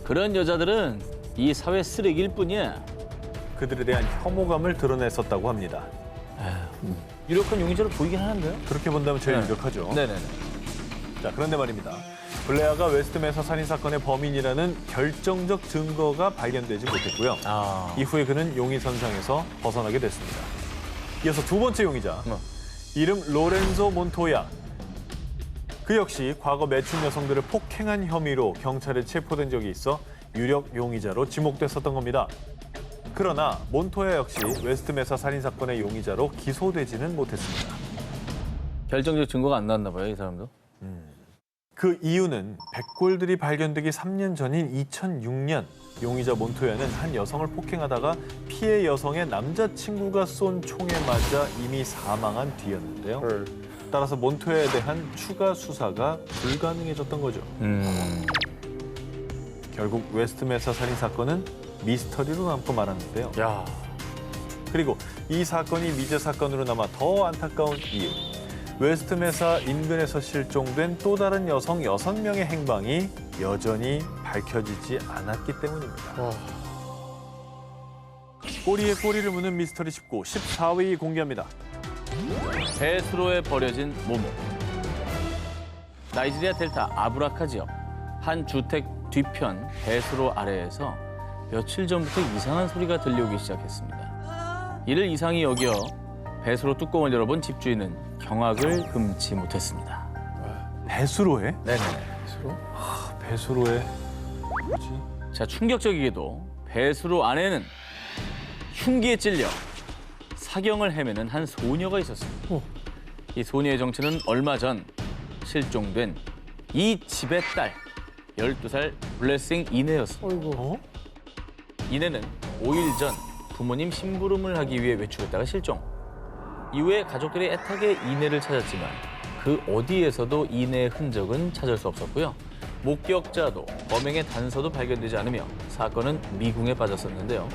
Speaker 3: 그런 여자들은 이 사회 쓰레기일 뿐이야.
Speaker 4: 그들에 대한 혐오감을 드러냈었다고 합니다.
Speaker 3: 유력한 용의자로 보이긴 하는데요.
Speaker 4: 그렇게 본다면 제일 유력하죠.
Speaker 3: 네네네.
Speaker 4: 자, 그런데 말입니다. 블레아가 웨스트메사 살인 사건의 범인이라는 결정적 증거가 발견되지 못했고요. 이후에 그는 용의선상에서 벗어나게 됐습니다. 이어서 두 번째 용의자, 이름 로렌조 몬토야. 그 역시 과거 매춘 여성들을 폭행한 혐의로 경찰에 체포된 적이 있어 유력 용의자로 지목됐었던 겁니다. 그러나 몬토야 역시 웨스트메사 살인 사건의 용의자로 기소되지는 못했습니다.
Speaker 3: 결정적 증거가 안 나왔나 봐요, 이 사람도.
Speaker 4: 그 이유는 백골들이 발견되기 3년 전인 2006년 용의자 몬토야는 한 여성을 폭행하다가 피해 여성의 남자친구가 쏜 총에 맞아 이미 사망한 뒤였는데요. 따라서 몬토야에 대한 추가 수사가 불가능해졌던 거죠. 결국 웨스트메사 살인 사건은 미스터리로 남고 말았는데요. 그리고 이 사건이 미제 사건으로 남아 더 안타까운 이유. 웨스트메사 인근에서 실종된 또 다른 여성 6명의 행방이 여전히
Speaker 5: 밝혀지지 않았기 때문입니다.
Speaker 1: 와.
Speaker 5: 꼬리에 꼬리를 무는 미스터리 19 14위 공개합니다.
Speaker 3: 배수로에 버려진 모모. 나이지리아 델타 아브라카 지역 한 주택 뒤편 배수로 아래에서 며칠 전부터 이상한 소리가 들려오기 시작했습니다. 이를 이상히 여겨 배수로 뚜껑을 열어본 집주인은 경악을 금치 못했습니다.
Speaker 5: 배수로에?
Speaker 3: 네네.
Speaker 5: 배수로에 뭐지?
Speaker 3: 자, 충격적이게도 배수로 안에는 흉기에 찔려 사경을 헤매는 한 소녀가 있었습니다. 이 소녀의 정체는 얼마 전 실종된 이 집의 딸 12살 블레싱 이네였습니다.
Speaker 5: 어?
Speaker 3: 이네는 5일 전 부모님 심부름을 하기 위해 외출했다가 실종. 이후에 가족들이 애타게 이네를 찾았지만 그 어디에서도 이네의 흔적은 찾을 수 없었고요. 목격자도 범행의 단서도 발견되지 않으며 사건은 미궁에 빠졌었는데요.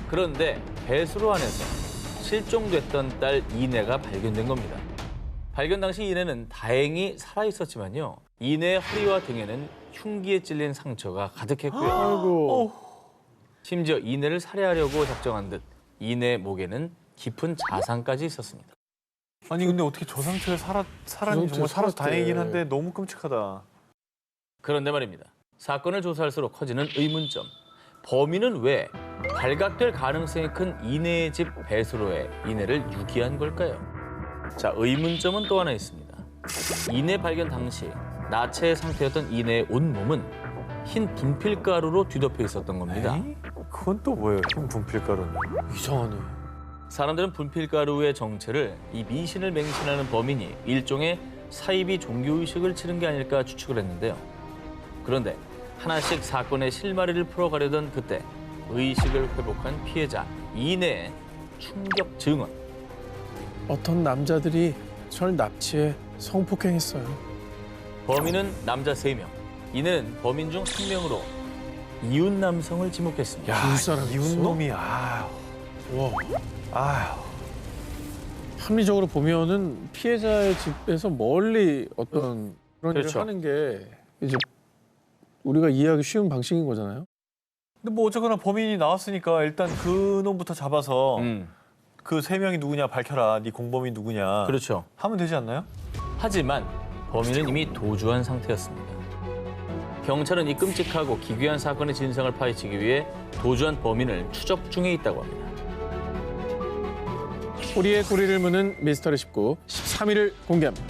Speaker 3: 그런데 배수로 안에서 실종됐던 딸 이네가 발견된 겁니다. 발견 당시 이네는 다행히 살아있었지만요. 이네의 허리와 등에는 흉기에 찔린 상처가 가득했고요.
Speaker 1: 아이고.
Speaker 3: 심지어 이네를 살해하려고 작정한 듯 이네 목에는 깊은 자상까지 있었습니다.
Speaker 5: 아니 근데 어떻게 저 상태에 살았니? 정말 살아서
Speaker 1: 살았대.
Speaker 5: 다행이긴 한데 너무 끔찍하다.
Speaker 3: 그런데 말입니다. 사건을 조사할수록 커지는 의문점. 범인은 왜 발각될 가능성이 큰 이네의 집 배수로에 이네를 유기한 걸까요? 자, 의문점은 또 하나 있습니다. 이네 발견 당시 나체 상태였던 이네의 온몸은 흰 분필가루로 뒤덮여 있었던 겁니다.
Speaker 5: 에이? 그건 또 뭐예요? 흰 분필가루는.
Speaker 1: 이상하네.
Speaker 3: 사람들은 분필가루의 정체를 이 미신을 맹신하는 범인이 일종의 사이비 종교의식을 치른 게 아닐까 추측을 했는데요. 그런데 하나씩 사건의 실마리를 풀어가려던 그때 의식을 회복한 피해자 이내의 충격 증언.
Speaker 1: 어떤 남자들이 절 납치해 성폭행했어요.
Speaker 3: 범인은 남자 3명. 이내는 범인 중 1명으로 이웃 남성을 지목했습니다.
Speaker 1: 이웃 사람
Speaker 5: 이웃놈이 아유.
Speaker 1: 와.
Speaker 5: 아유.
Speaker 1: 합리적으로 보면은 피해자의 집에서 멀리 어떤 그런
Speaker 3: 그렇죠.
Speaker 1: 일을 하는 게 이제 우리가 이해하기 쉬운 방식인 거잖아요.
Speaker 5: 근데 뭐 어쨌거나 범인이 나왔으니까 일단 그 놈부터 잡아서 그 3명이 누구냐 밝혀라. 네 공범이 누구냐.
Speaker 3: 그렇죠.
Speaker 5: 하면 되지 않나요?
Speaker 3: 하지만 범인은 이미 도주한 상태였습니다. 경찰은 이 끔찍하고 기괴한 사건의 진상을 파헤치기 위해 도주한 범인을 추적 중에 있다고 합니다.
Speaker 1: 꼬리에 꼬리를 무는 미스터리 19 13위를 공개합니다.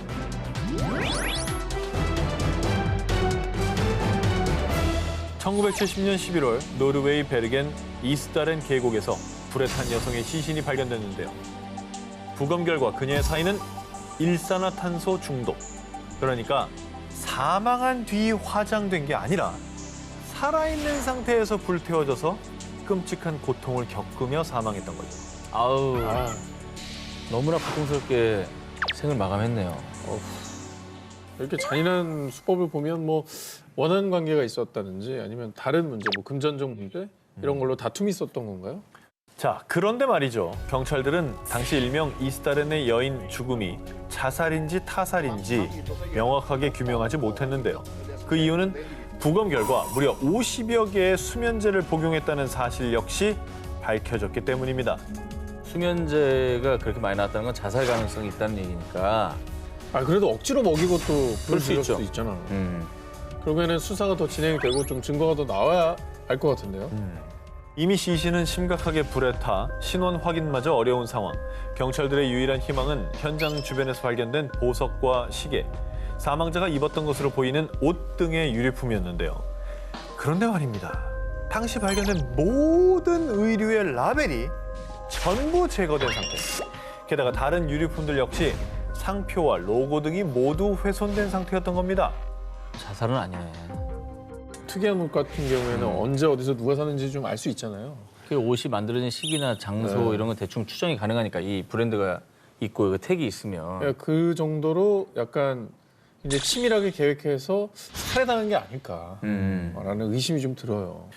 Speaker 5: (1970년 11월) 노르웨이 베르겐 이스다렌 계곡에서 불에 탄 여성의 시신이 발견됐는데요. 부검 결과 그녀의 사인은 일산화탄소 중독. 그러니까 사망한 뒤 화장된 게 아니라 살아있는 상태에서 불태워져서 끔찍한 고통을 겪으며 사망했던 거죠.
Speaker 3: 아우, 너무나 고통스럽게 생을 마감했네요.
Speaker 1: 이렇게 잔인한 수법을 보면 뭐 원한 관계가 있었다든지 아니면 다른 문제, 뭐 금전적 문제 이런 걸로 다툼이 있었던 건가요?
Speaker 5: 자, 그런데 말이죠. 경찰들은 당시 일명 이스다렌의 여인 죽음이 자살인지 타살인지 명확하게 규명하지 못했는데요. 그 이유는 부검 결과 무려 50여 개의 수면제를 복용했다는 사실 역시 밝혀졌기 때문입니다.
Speaker 3: 수면제가 그렇게 많이 나왔다는 건 자살 가능성이 있다는 얘기니까.
Speaker 1: 아 그래도 억지로 먹이고 또
Speaker 3: 그럴 수
Speaker 1: 불을
Speaker 3: 있죠.
Speaker 1: 수도 있잖아. 그러면은 수사가 더 진행이 되고 좀 증거가 더 나와야 알 것 같은데요.
Speaker 5: 이미 시신은 심각하게 불에 타 신원 확인마저 어려운 상황. 경찰들의 유일한 희망은 현장 주변에서 발견된 보석과 시계, 사망자가 입었던 것으로 보이는 옷 등의 유류품이었는데요. 그런데 말입니다. 당시 발견된 모든 의류의 라벨이 전부 제거된 상태. 게다가 다른 유류품들 역시 상표와 로고 등이 모두 훼손된 상태였던 겁니다.
Speaker 3: 자살은 아니네.
Speaker 1: 특이한 옷 같은 경우에는 언제 어디서 누가 사는지 좀 알 수 있잖아요.
Speaker 3: 그 옷이 만들어진 시기나 장소
Speaker 1: 네.
Speaker 3: 이런 건 대충 추정이 가능하니까 이 브랜드가 있고 그 택이 있으면.
Speaker 1: 그러니까 그 정도로 약간 이제 치밀하게 계획해서 살해당한 게 아닐까라는 의심이 좀 들어요.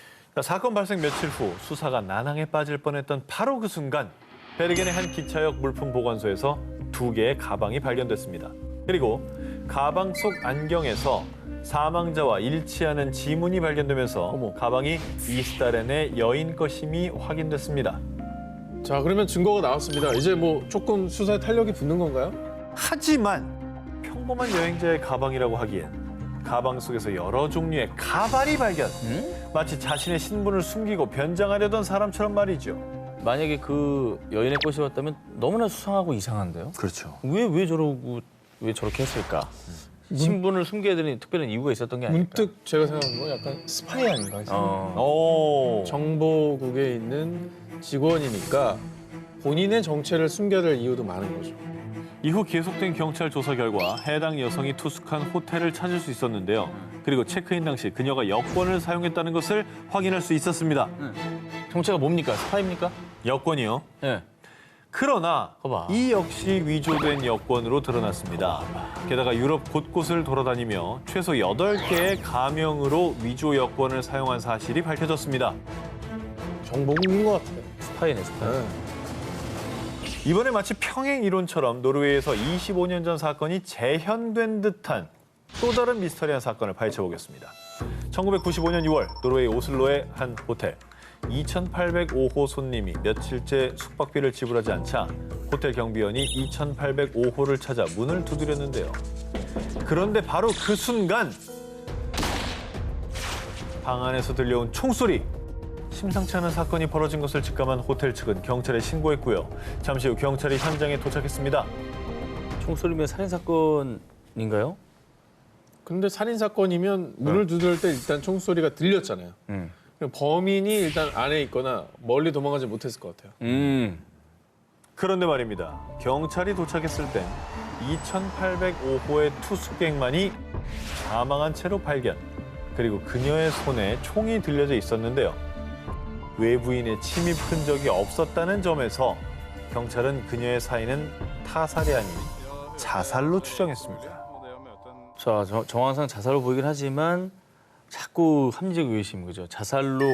Speaker 5: 사건 발생 며칠 후 수사가 난항에 빠질 뻔했던 바로 그 순간 베르겐의 한 기차역 물품 보관소에서 2개의 가방이 발견됐습니다. 그리고 가방 속 안경에서 사망자와 일치하는 지문이 발견되면서 가방이 이스타렌의 여인 것임이 확인됐습니다.
Speaker 1: 자, 그러면 증거가 나왔습니다. 이제 뭐 조금 수사에 탄력이 붙는 건가요?
Speaker 5: 하지만 평범한 여행자의 가방이라고 하기엔 가방 속에서 여러 종류의 가발이 발견. 마치 자신의 신분을 숨기고 변장하려던 사람처럼 말이죠.
Speaker 3: 만약에 그 여인의 꽃이었다면 너무나 수상하고 이상한데요?
Speaker 5: 그렇죠.
Speaker 3: 왜 저렇게 했을까? 신분을 숨겨야 되는 특별한 이유가 있었던 게 아닐까?
Speaker 1: 문득 제가 생각한 건 약간 스파이 아닌가 해서.
Speaker 5: 오.
Speaker 1: 정보국에 있는 직원이니까 본인의 정체를 숨겨야 될 이유도 많은 거죠.
Speaker 5: 이후 계속된 경찰 조사 결과 해당 여성이 투숙한 호텔을 찾을 수 있었는데요. 그리고 체크인 당시 그녀가 여권을 사용했다는 것을 확인할 수 있었습니다.
Speaker 3: 정체가 뭡니까? 스파입니까?
Speaker 5: 여권이요.
Speaker 3: 네.
Speaker 5: 그러나
Speaker 3: 봐봐.
Speaker 5: 이 역시 위조된 여권으로 드러났습니다. 게다가 유럽 곳곳을 돌아다니며 최소 8개의 가명으로 위조 여권을 사용한 사실이 밝혀졌습니다.
Speaker 1: 정보국인 것 같아요.
Speaker 3: 스파이네, 스파이.
Speaker 1: 네.
Speaker 5: 이번에 마치 평행 이론처럼 노르웨이에서 25년 전 사건이 재현된 듯한 또 다른 미스터리한 사건을 파헤쳐보겠습니다. 1995년 6월 노르웨이 오슬로의 한 호텔. 2805호 손님이 며칠째 숙박비를 지불하지 않자 호텔 경비원이 2805호를 찾아 문을 두드렸는데요. 그런데 바로 그 순간 방 안에서 들려온 총소리. 심상치 않은 사건이 벌어진 것을 직감한 호텔 측은 경찰에 신고했고요. 잠시 후 경찰이 현장에 도착했습니다.
Speaker 3: 총소리면 살인사건인가요?
Speaker 1: 근데 살인 사건이면 문을 두드릴 때 일단 총소리가 들렸잖아요. 그럼 범인이 일단 안에 있거나 멀리 도망가지 못했을 것 같아요.
Speaker 5: 그런데 말입니다. 경찰이 도착했을 땐 2805호의 투숙객만이 사망한 채로 발견. 그리고 그녀의 손에 총이 들려져 있었는데요. 외부인의 침입 흔적이 없었다는 점에서 경찰은 그녀의 사인은 타살이 아닌 자살로 추정했습니다.
Speaker 3: 자, 정황상 자살로 보이긴 하지만 자꾸 합리적 의심, 그죠? 자살로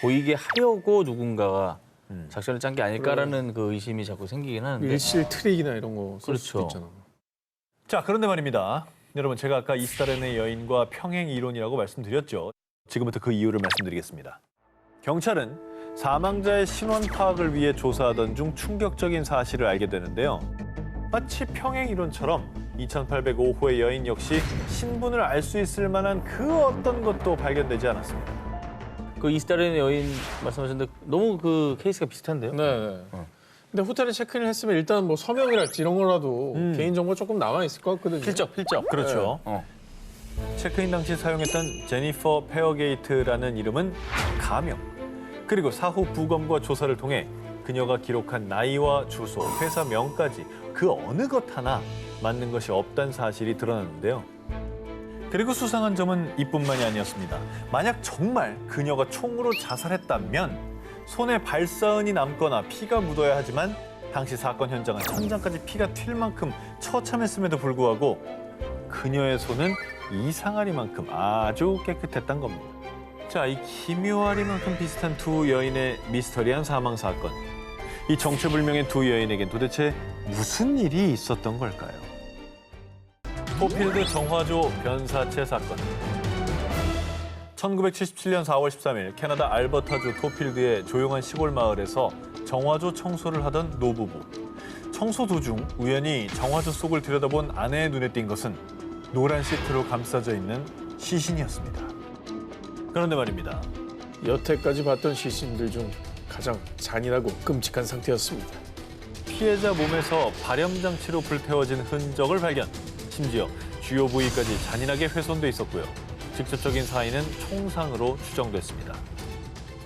Speaker 3: 보이게 하려고 누군가가 작전을 짠 게 아닐까라는 그 의심이 자꾸 생기긴 하는데.
Speaker 1: 밀실 트릭이나 이런 거 쓸 수도
Speaker 3: 그렇죠.
Speaker 1: 있잖아.
Speaker 5: 자, 그런데 말입니다. 여러분, 제가 아까 이스타렌의 여인과 평행 이론이라고 말씀드렸죠. 지금부터 그 이유를 말씀드리겠습니다. 경찰은 사망자의 신원 파악을 위해 조사하던 중 충격적인 사실을 알게 되는데요. 마치 평행 이론처럼 2805호의 여인 역시 신분을 알 수 있을 만한 그 어떤 것도 발견되지 않았습니다.
Speaker 3: 그 이스타렌의 여인 말씀하셨는데 너무 그 케이스가 비슷한데요?
Speaker 1: 네. 근데 호텔에 체크인을 했으면 일단 뭐 서명이랄지 이런 거라도 개인정보 조금 남아 있을 것 같거든요.
Speaker 3: 필적.
Speaker 5: 그렇죠. 체크인 당시 사용했던 제니퍼 페어게이트라는 이름은 가명. 그리고 사후 부검과 조사를 통해 그녀가 기록한 나이와 주소, 회사명까지 그 어느 것 하나 맞는 것이 없다는 사실이 드러났는데요. 그리고 수상한 점은 이뿐만이 아니었습니다. 만약 정말 그녀가 총으로 자살했다면 손에 발사은이 남거나 피가 묻어야 하지만 당시 사건 현장은 천장까지 피가 튈 만큼 처참했음에도 불구하고 그녀의 손은 이상하리만큼 아주 깨끗했단 겁니다. 자, 이 기묘하리만큼 비슷한 두 여인의 미스터리한 사망 사건. 이 정체불명의 두 여인에겐 도대체 무슨 일이 있었던 걸까요? 토필드 정화조 변사체 사건. 1977년 4월 13일 캐나다 알버타주 토필드의 조용한 시골 마을에서 정화조 청소를 하던 노부부. 청소 도중 우연히 정화조 속을 들여다본 아내의 눈에 띈 것은 노란 시트로 감싸져 있는 시신이었습니다. 그런데 말입니다.
Speaker 1: 여태까지 봤던 시신들 중 가장 잔인하고 끔찍한 상태였습니다.
Speaker 5: 피해자 몸에서 발염장치로 불태워진 흔적을 발견. 심지어 주요 부위까지 잔인하게 훼손돼 있었고요. 직접적인 사인은 총상으로 추정됐습니다.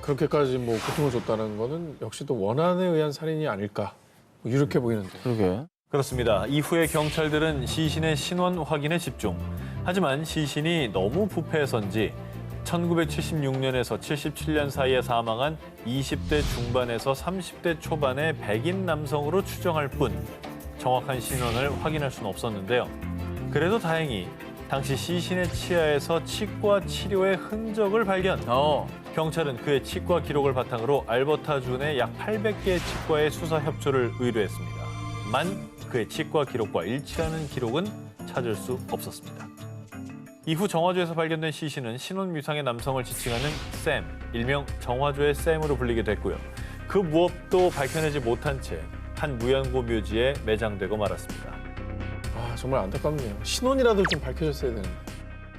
Speaker 1: 그렇게까지 뭐 고통을 줬다는 거는 역시 또 원한에 의한 살인이 아닐까 뭐 이렇게 보이는데.
Speaker 3: 그러게.
Speaker 5: 그렇습니다. 이후에 경찰들은 시신의 신원 확인에 집중. 하지만 시신이 너무 부패해서인지 1976년에서 77년 사이에 사망한 20대 중반에서 30대 초반의 백인 남성으로 추정할 뿐 정확한 신원을 확인할 수는 없었는데요. 그래도 다행히 당시 시신의 치아에서 치과 치료의 흔적을 발견. 경찰은 그의 치과 기록을 바탕으로 알버타주 내 약 800개의 치과의 수사 협조를 의뢰했습니다. 만 그의 치과 기록과 일치하는 기록은 찾을 수 없었습니다. 이후 정화조에서 발견된 시신은 신혼 유상의 남성을 지칭하는 샘, 일명 정화조의 샘으로 불리게 됐고요. 그 무엇도 밝혀내지 못한 채 한 무연고 묘지에 매장되고 말았습니다.
Speaker 1: 아, 정말 안타깝네요. 신원이라도 좀 밝혀졌어야 되는데.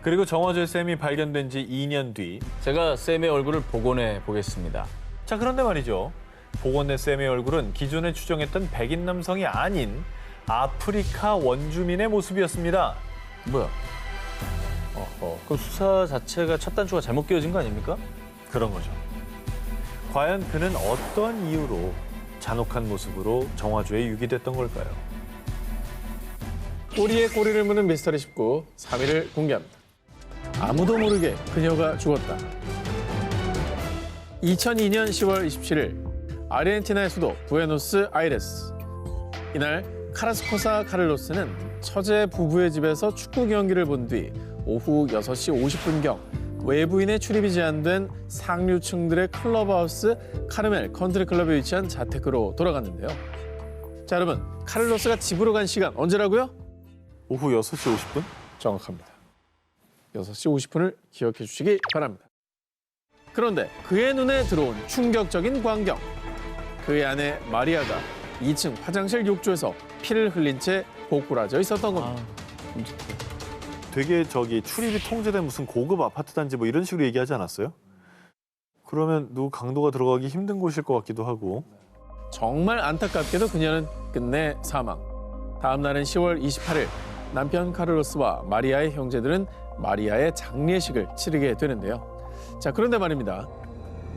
Speaker 5: 그리고 정화조의 샘이 발견된 지 2년 뒤.
Speaker 3: 제가 샘의 얼굴을 복원해 보겠습니다.
Speaker 5: 자, 그런데 말이죠. 복원된 샘의 얼굴은 기존에 추정했던 백인 남성이 아닌 아프리카 원주민의 모습이었습니다.
Speaker 3: 뭐야? 그럼 수사 자체가 첫 단추가 잘못 끼워진 거 아닙니까?
Speaker 5: 그런 거죠. 과연 그는 어떤 이유로 잔혹한 모습으로 정화조에 유기됐던 걸까요?
Speaker 1: 꼬리에 꼬리를 무는 미스터리 19 3위를 공개합니다. 아무도 모르게 그녀가 죽었다. 2002년 10월 27일 아르헨티나의 수도 부에노스아이레스. 이날 카라스코사 카를로스는 처제 부부의 집에서 축구 경기를 본 뒤 오후 6시 50분경 외부인의 출입이 제한된 상류층들의 클럽하우스 카르멜 컨트리 클럽에 위치한 자택으로 돌아갔는데요. 자, 여러분, 카를로스가 집으로 간 시간 언제라고요?
Speaker 5: 오후 6시 50분?
Speaker 1: 정확합니다. 6시 50분을 기억해 주시기 바랍니다. 그런데 그의 눈에 들어온 충격적인 광경. 그의 아내 마리아가 2층 화장실 욕조에서 피를 흘린 채 고꾸라져 있었던 겁니다.
Speaker 5: 되게 출입이 통제된 무슨 고급 아파트 단지 뭐 이런 식으로 얘기하지 않았어요? 그러면 누구 강도가 들어가기 힘든 곳일 것 같기도 하고.
Speaker 1: 정말 안타깝게도 그녀는 끝내 사망. 다음 날은 10월 28일 남편 카를로스와 마리아의 형제들은 마리아의 장례식을 치르게 되는데요. 자, 그런데 말입니다.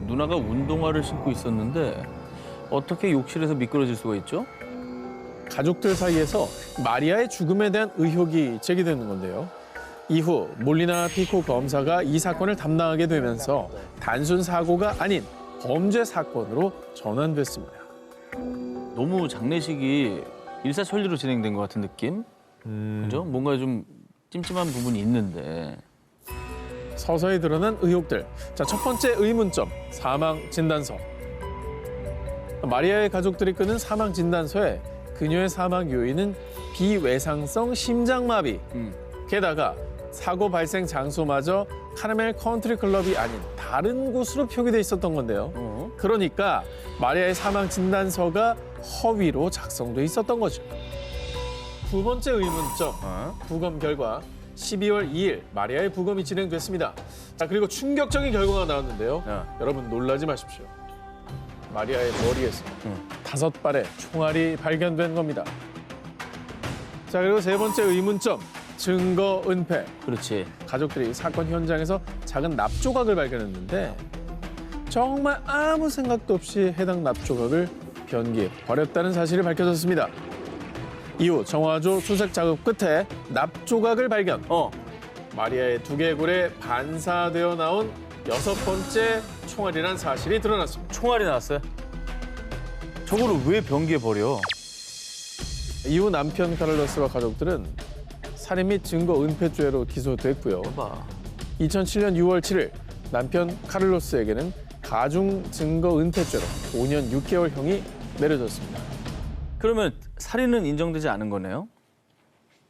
Speaker 3: 누나가 운동화를 신고 있었는데 어떻게 욕실에서 미끄러질 수가 있죠?
Speaker 1: 가족들 사이에서 마리아의 죽음에 대한 의혹이 제기되는 건데요. 이후 몰리나 피코 검사가 이 사건을 담당하게 되면서 단순 사고가 아닌 범죄 사건으로 전환됐습니다.
Speaker 3: 너무 장례식이 일사천리로 진행된 것 같은 느낌? 그죠? 뭔가 좀 찜찜한 부분이 있는데.
Speaker 1: 서서히 드러난 의혹들. 자, 첫 번째 의문점, 사망 진단서. 마리아의 가족들이 끄는 사망 진단서에 그녀의 사망 요인은 비외상성 심장마비. 게다가 사고 발생 장소마저 카르멜 컨트리 클럽이 아닌 다른 곳으로 표기돼 있었던 건데요. 그러니까 마리아의 사망 진단서가 허위로 작성돼 있었던 거죠. 두 번째 의문점, 부검 결과 12월 2일 마리아의 부검이 진행됐습니다. 자, 그리고 충격적인 결과가 나왔는데요. 여러분 놀라지 마십시오. 마리아의 머리에서 5발의 총알이 발견된 겁니다. 자, 그리고 세 번째 의문점, 증거 은폐.
Speaker 3: 그렇지.
Speaker 1: 가족들이 사건 현장에서 작은 납조각을 발견했는데 정말 아무 생각도 없이 해당 납조각을 변기에 버렸다는 사실이 밝혀졌습니다. 이후 정화조 수색 작업 끝에 납조각을 발견. 마리아의 두개골에 반사되어 나온 6번째 총알이라는 사실이 드러났습니다.
Speaker 3: 총알이 나왔어요? 저거를 왜 변기에 버려?
Speaker 1: 이후 남편 카를로스와 가족들은 살인 및 증거 은폐죄로 기소됐고요. 2007년 6월 7일 남편 카를로스에게는 가중 증거 은폐죄로 5년 6개월형이 내려졌습니다.
Speaker 3: 그러면 살인은 인정되지 않은 거네요?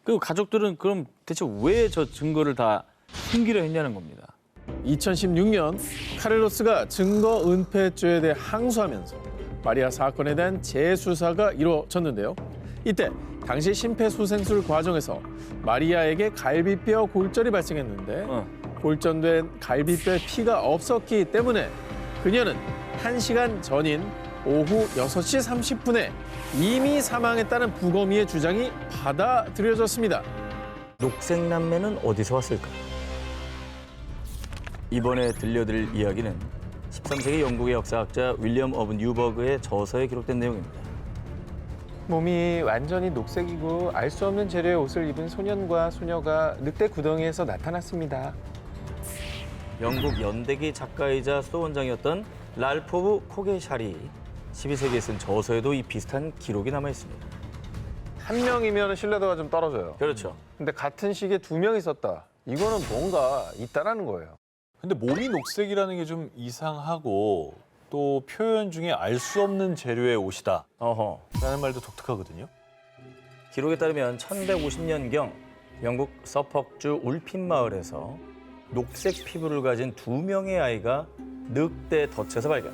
Speaker 3: 그리고 가족들은 그럼 대체 왜 저 증거를 다 숨기려 했냐는 겁니다.
Speaker 1: 2016년 카를로스가 증거 은폐죄에 대해 항소하면서 마리아 사건에 대한 재수사가 이루어졌는데요. 이때 당시 심폐소생술 과정에서 마리아에게 갈비뼈 골절이 발생했는데 골절된 갈비뼈에 피가 없었기 때문에 그녀는 1시간 전인 오후 6시 30분에 이미 사망했다는 부검의의 주장이 받아들여졌습니다.
Speaker 3: 녹색남매는 어디서 왔을까? 이번에 들려드릴 이야기는 13세기 영국의 역사학자 윌리엄 어브 뉴버그의 저서에 기록된 내용입니다.
Speaker 1: 몸이 완전히 녹색이고 알 수 없는 재료의 옷을 입은 소년과 소녀가 늑대 구덩이에서 나타났습니다.
Speaker 3: 영국 연대기 작가이자 수도원장이었던 랄프 오브 코게샬이 12세기에 쓴 저서에도 이 비슷한 기록이 남아 있습니다.
Speaker 1: 한 명이면 신뢰도가 좀 떨어져요.
Speaker 3: 그렇죠.
Speaker 1: 근데 같은 시기에 2명 있었다. 이거는 뭔가 있다라는 거예요.
Speaker 5: 근데 몸이 녹색이라는 게 좀 이상하고 또 표현 중에 알 수 없는 재료의 옷이다
Speaker 3: 어허.
Speaker 5: 라는 말도 독특하거든요.
Speaker 3: 기록에 따르면 1150년경 영국 서퍽주 울핀 마을에서 녹색 피부를 가진 2명의 아이가 늑대 덫에서 발견.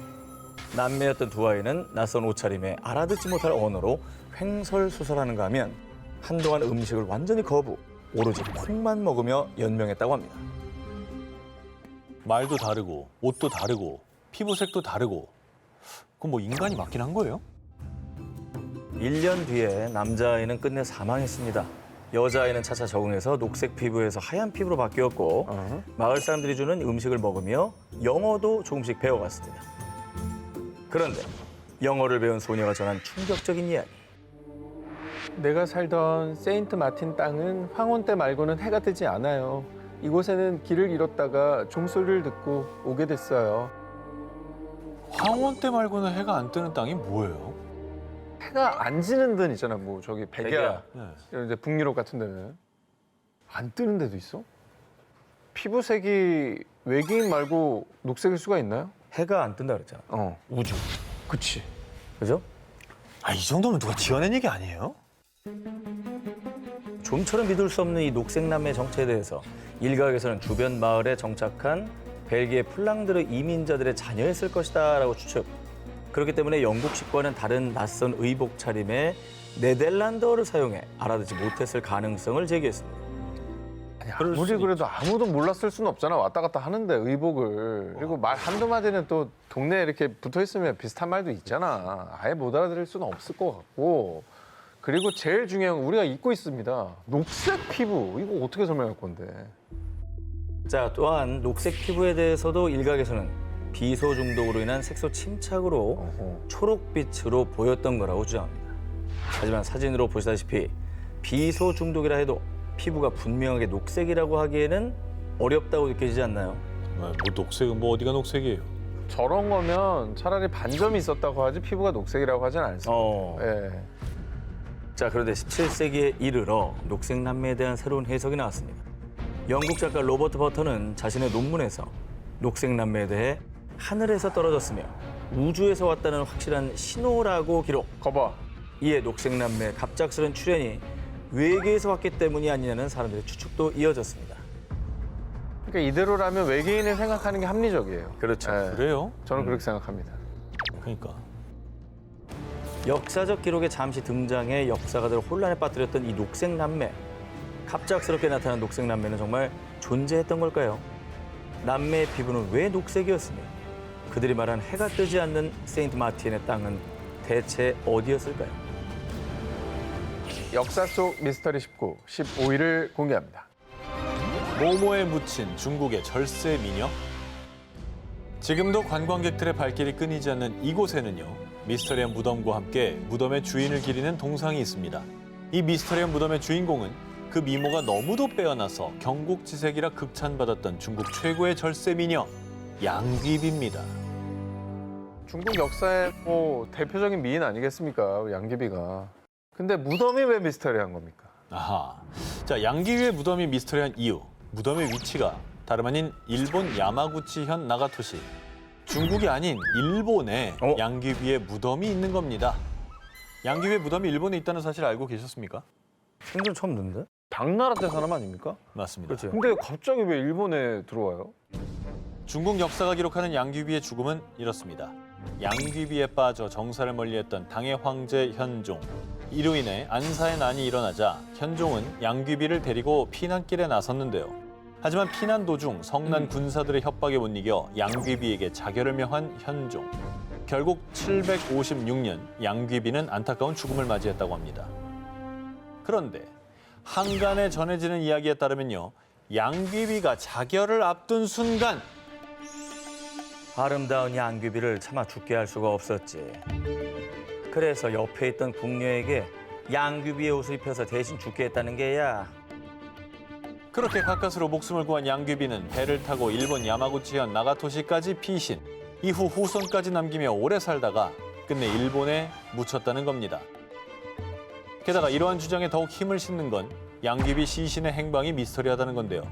Speaker 3: 남매였던 두 아이는 낯선 옷차림에 알아듣지 못할 언어로 횡설수설하는가 하면 한동안 음식을 완전히 거부, 오로지 콩만 먹으며 연명했다고 합니다.
Speaker 5: 말도 다르고 옷도 다르고 피부색도 다르고 그럼 뭐 인간이 맞긴 한 거예요?
Speaker 3: 1년 뒤에 남자아이는 끝내 사망했습니다. 여자아이는 차차 적응해서 녹색 피부에서 하얀 피부로 바뀌었고 마을 사람들이 주는 음식을 먹으며 영어도 조금씩 배워갔습니다. 그런데 영어를 배운 소녀가 전한 충격적인 이야기.
Speaker 1: 내가 살던 세인트 마틴 땅은 황혼 때 말고는 해가 뜨지 않아요. 이곳에는 길을 잃었다가 종소리를 듣고 오게 됐어요.
Speaker 5: 황혼 때 말고는 해가 안 뜨는 땅이 뭐예요?
Speaker 1: 해가 안 지는 데는 있잖아. 뭐 저기 백야
Speaker 5: 네.
Speaker 1: 이런 데 북유럽 같은 데는 안 뜨는 데도 있어? 피부색이 외계인 말고 녹색일 수가 있나요?
Speaker 3: 해가 안 뜬다 그랬잖아.
Speaker 1: 우주. 그치.
Speaker 3: 그죠?
Speaker 5: 아, 이 정도면 누가 지어낸 얘기 아니에요?
Speaker 3: 좀처럼 믿을 수 없는 이 녹색남매의 정체에 대해서 일각에서는 주변 마을에 정착한 벨기에 플랑드르 이민자들의 자녀였을 것이다라고 추측. 그렇기 때문에 영국식과는 다른 낯선 의복 차림에 네덜란드어를 사용해 알아듣지 못했을 가능성을 제기했습니다.
Speaker 1: 아니, 아무리 그래도 아무도 몰랐을 수는 없잖아. 왔다 갔다 하는데 의복을. 그리고 말 한두 마디는 또 동네에 이렇게 붙어 있으면 비슷한 말도 있잖아. 아예 못 알아들을 수는 없을 것 같고. 그리고 제일 중요한 건 우리가 잊고 있습니다. 녹색 피부. 이거 어떻게 설명할 건데.
Speaker 3: 자, 또한 녹색 피부에 대해서도 일각에서는 비소 중독으로 인한 색소 침착으로 초록빛으로 보였던 거라고 주장합니다. 하지만 사진으로 보시다시피 비소 중독이라 해도 피부가 분명하게 녹색이라고 하기에는 어렵다고 느껴지지 않나요?
Speaker 5: 뭐 녹색은 뭐 어디가 녹색이에요?
Speaker 1: 저런 거면 차라리 반점이 있었다고 하지 피부가 녹색이라고 하진 않습니다. 예.
Speaker 3: 자, 그런데 17세기에 이르러 녹색 남매에 대한 새로운 해석이 나왔습니다. 영국 작가 로버트 버터는 자신의 논문에서 녹색 남매에 대해 하늘에서 떨어졌으며 우주에서 왔다는 확실한 신호라고 기록.
Speaker 1: 거봐.
Speaker 3: 이에 녹색 남매의 갑작스런 출현이 외계에서 왔기 때문이 아니냐는 사람들의 추측도 이어졌습니다.
Speaker 1: 그러니까 이대로라면 외계인을 생각하는 게 합리적이에요.
Speaker 3: 그렇죠.
Speaker 1: 예.
Speaker 5: 그래요?
Speaker 1: 저는 그렇게 생각합니다.
Speaker 5: 그러니까.
Speaker 3: 역사적 기록에 잠시 등장해 역사가들을 혼란에 빠뜨렸던 이 녹색 남매. 갑작스럽게 나타난 녹색 남매는 정말 존재했던 걸까요? 남매의 피부는 왜 녹색이었으며 그들이 말한 해가 뜨지 않는 세인트 마틴의 땅은 대체 어디였을까요?
Speaker 1: 역사 속 미스터리 19, 15일을 공개합니다.
Speaker 5: 모모에 묻힌 중국의 절세 미녀? 지금도 관광객들의 발길이 끊이지 않는 이곳에는요, 미스터리한 무덤과 함께 무덤의 주인을 기리는 동상이 있습니다. 이 미스터리한 무덤의 주인공은 그 미모가 너무도 빼어나서 경국지색이라 극찬받았던 중국 최고의 절세 미녀, 양귀비입니다.
Speaker 1: 중국 역사의 뭐 대표적인 미인 아니겠습니까? 양귀비가. 근데 무덤이 왜 미스터리한 겁니까?
Speaker 5: 아하. 자, 양귀비의 무덤이 미스터리한 이유. 무덤의 위치가 다름 아닌 일본 야마구치현 나가토시. 중국이 아닌 일본에 양귀비의 무덤이 있는 겁니다. 양귀비의 무덤이 일본에 있다는 사실 알고 계셨습니까?
Speaker 3: 생전 처음 듣는데?
Speaker 1: 당나라 때 사람 아닙니까?
Speaker 5: 맞습니다.
Speaker 3: 그렇죠.
Speaker 1: 근데 갑자기 왜 일본에 들어와요?
Speaker 5: 중국 역사가 기록하는 양귀비의 죽음은 이렇습니다. 양귀비에 빠져 정사를 멀리했던 당의 황제 현종. 이로 인해 안사의 난이 일어나자 현종은 양귀비를 데리고 피난길에 나섰는데요. 하지만 피난 도중 성난 군사들의 협박에 못 이겨 양귀비에게 자결을 명한 현종. 결국 756년 양귀비는 안타까운 죽음을 맞이했다고 합니다. 그런데 한간에 전해지는 이야기에 따르면요, 양귀비가 자결을 앞둔 순간
Speaker 3: 아름다운 양귀비를 차마 죽게 할 수가 없었지. 그래서 옆에 있던 궁녀에게 양귀비의 옷을 입혀서 대신 죽게 했다는 게야.
Speaker 5: 그렇게 가까스로 목숨을 구한 양귀비는 배를 타고 일본 야마구치현 나가토시까지 피신, 이후 후손까지 남기며 오래 살다가 끝내 일본에 묻혔다는 겁니다. 게다가 이러한 주장에 더욱 힘을 싣는 건 양귀비 시신의 행방이 미스터리하다는 건데요.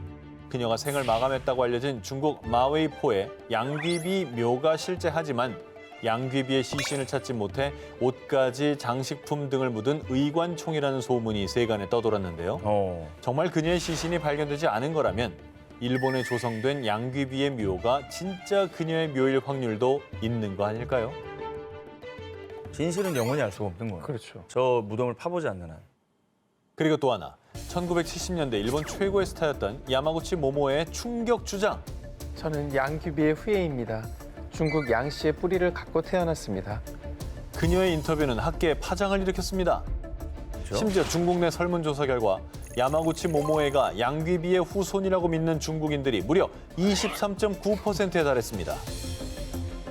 Speaker 5: 그녀가 생을 마감했다고 알려진 중국 마웨이포에 양귀비 묘가 실제하지만 양귀비의 시신을 찾지 못해 옷가지, 장식품 등을 묻은 의관총이라는 소문이 세간에 떠돌았는데요. 정말 그녀의 시신이 발견되지 않은 거라면 일본에 조성된 양귀비의 묘가 진짜 그녀의 묘일 확률도 있는 거 아닐까요?
Speaker 6: 진실은 영원히 알 수가 없는 거예요.
Speaker 1: 그렇죠.
Speaker 6: 저 무덤을 파보지 않는 한.
Speaker 5: 그리고 또 하나, 1970년대 일본 최고의 스타였던 야마구치 모모의 충격 주장.
Speaker 1: 저는 양귀비의 후예입니다. 중국 양씨의 뿌리를 갖고 태어났습니다.
Speaker 5: 그녀의 인터뷰는 학계에 파장을 일으켰습니다. 심지어 중국 내 설문조사 결과 야마구치 모모에가 양귀비의 후손이라고 믿는 중국인들이 무려 23.9%에 달했습니다.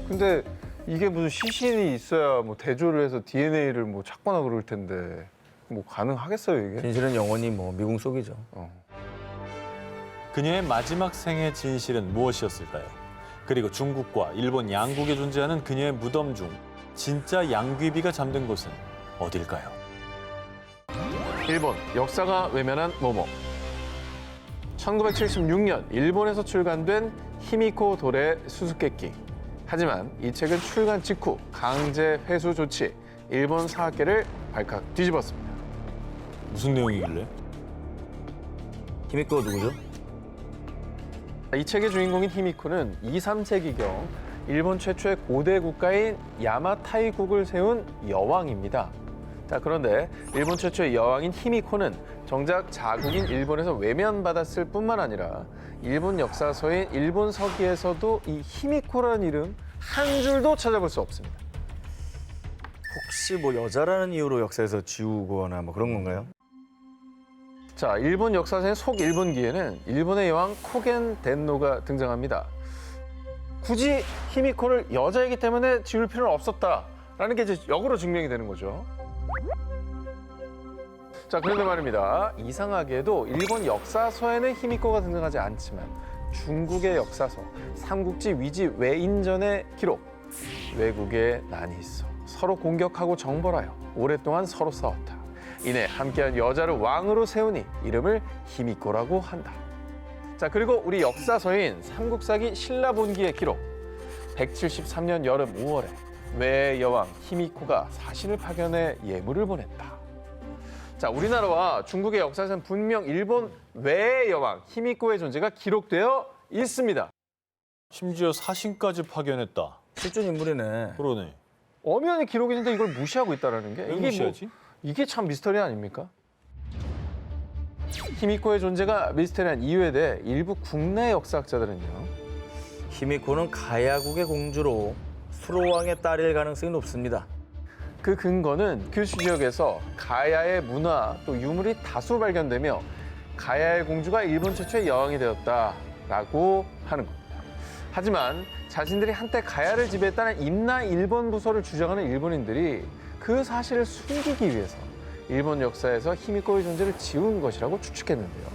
Speaker 1: 근데 이게 무슨 시신이 있어야 뭐 대조를 해서 DNA를 뭐 찾거나 그럴 텐데 뭐 가능하겠어요 이게?
Speaker 6: 진실은 영원히 뭐 미궁 속이죠.
Speaker 5: 그녀의 마지막 생의 진실은 무엇이었을까요? 그리고 중국과 일본 양국에 존재하는 그녀의 무덤 중 진짜 양귀비가 잠든 곳은 어딜까요?
Speaker 1: 1번 역사가 외면한 모모. 1976년 일본에서 출간된 히미코 도레 수수께끼. 하지만 이 책은 출간 직후 강제 회수 조치, 일본 사학계를 발칵 뒤집었습니다.
Speaker 5: 무슨 내용이길래?
Speaker 6: 히미코가 누구죠?
Speaker 1: 이 책의 주인공인 히미코는 2, 3세기경 일본 최초의 고대 국가인 야마타이국을 세운 여왕입니다. 자, 그런데 일본 최초의 여왕인 히미코는 정작 자국인 일본에서 외면받았을 뿐만 아니라 일본 역사서인 일본 서기에서도 이 히미코라는 이름 한 줄도 찾아볼 수 없습니다.
Speaker 6: 혹시 뭐 여자라는 이유로 역사에서 지우거나 뭐 그런 건가요?
Speaker 1: 자, 일본 역사서의 속일본기에는 일본의 여왕 코겐 덴노가 등장합니다. 굳이 히미코를 여자이기 때문에 지울 필요는 없었다라는 게 이제 역으로 증명이 되는 거죠. 자, 그런데 말입니다. 이상하게도 일본 역사서에는 히미코가 등장하지 않지만 중국의 역사서, 삼국지 위지 외인전의 기록, 외국에 난이 있어 서로 공격하고 정벌하여 오랫동안 서로 싸웠다. 이내 함께한 여자를 왕으로 세우니 이름을 히미코라고 한다. 자, 그리고 우리 역사서인 삼국사기 신라본기의 기록. 173년 여름 5월에 외의 여왕 히미코가 사신을 파견해 예물을 보냈다. 자, 우리나라와 중국의 역사에서는 분명 일본 외의 여왕 히미코의 존재가 기록되어 있습니다.
Speaker 5: 심지어 사신까지 파견했다.
Speaker 6: 실존 인물이네.
Speaker 5: 그러네.
Speaker 1: 엄연히 기록이 있는데 이걸 무시하고 있다는 게
Speaker 5: 왜 무시하지?
Speaker 1: 이게 참 미스터리 아닙니까? 히미코의 존재가 미스터리한 이유에 대해 일부 국내 역사학자들은요.
Speaker 6: 히미코는 가야국의 공주로 수로왕의 딸일 가능성이 높습니다.
Speaker 1: 그 근거는 규슈 지역에서 가야의 문화 또 유물이 다수 발견되며 가야의 공주가 일본 최초의 여왕이 되었다라고 하는 겁니다. 하지만 자신들이 한때 가야를 지배했다는 임나 일본 부서를 주장하는 일본인들이 그 사실을 숨기기 위해서 일본 역사에서 히미코의 존재를 지운 것이라고 추측했는데요.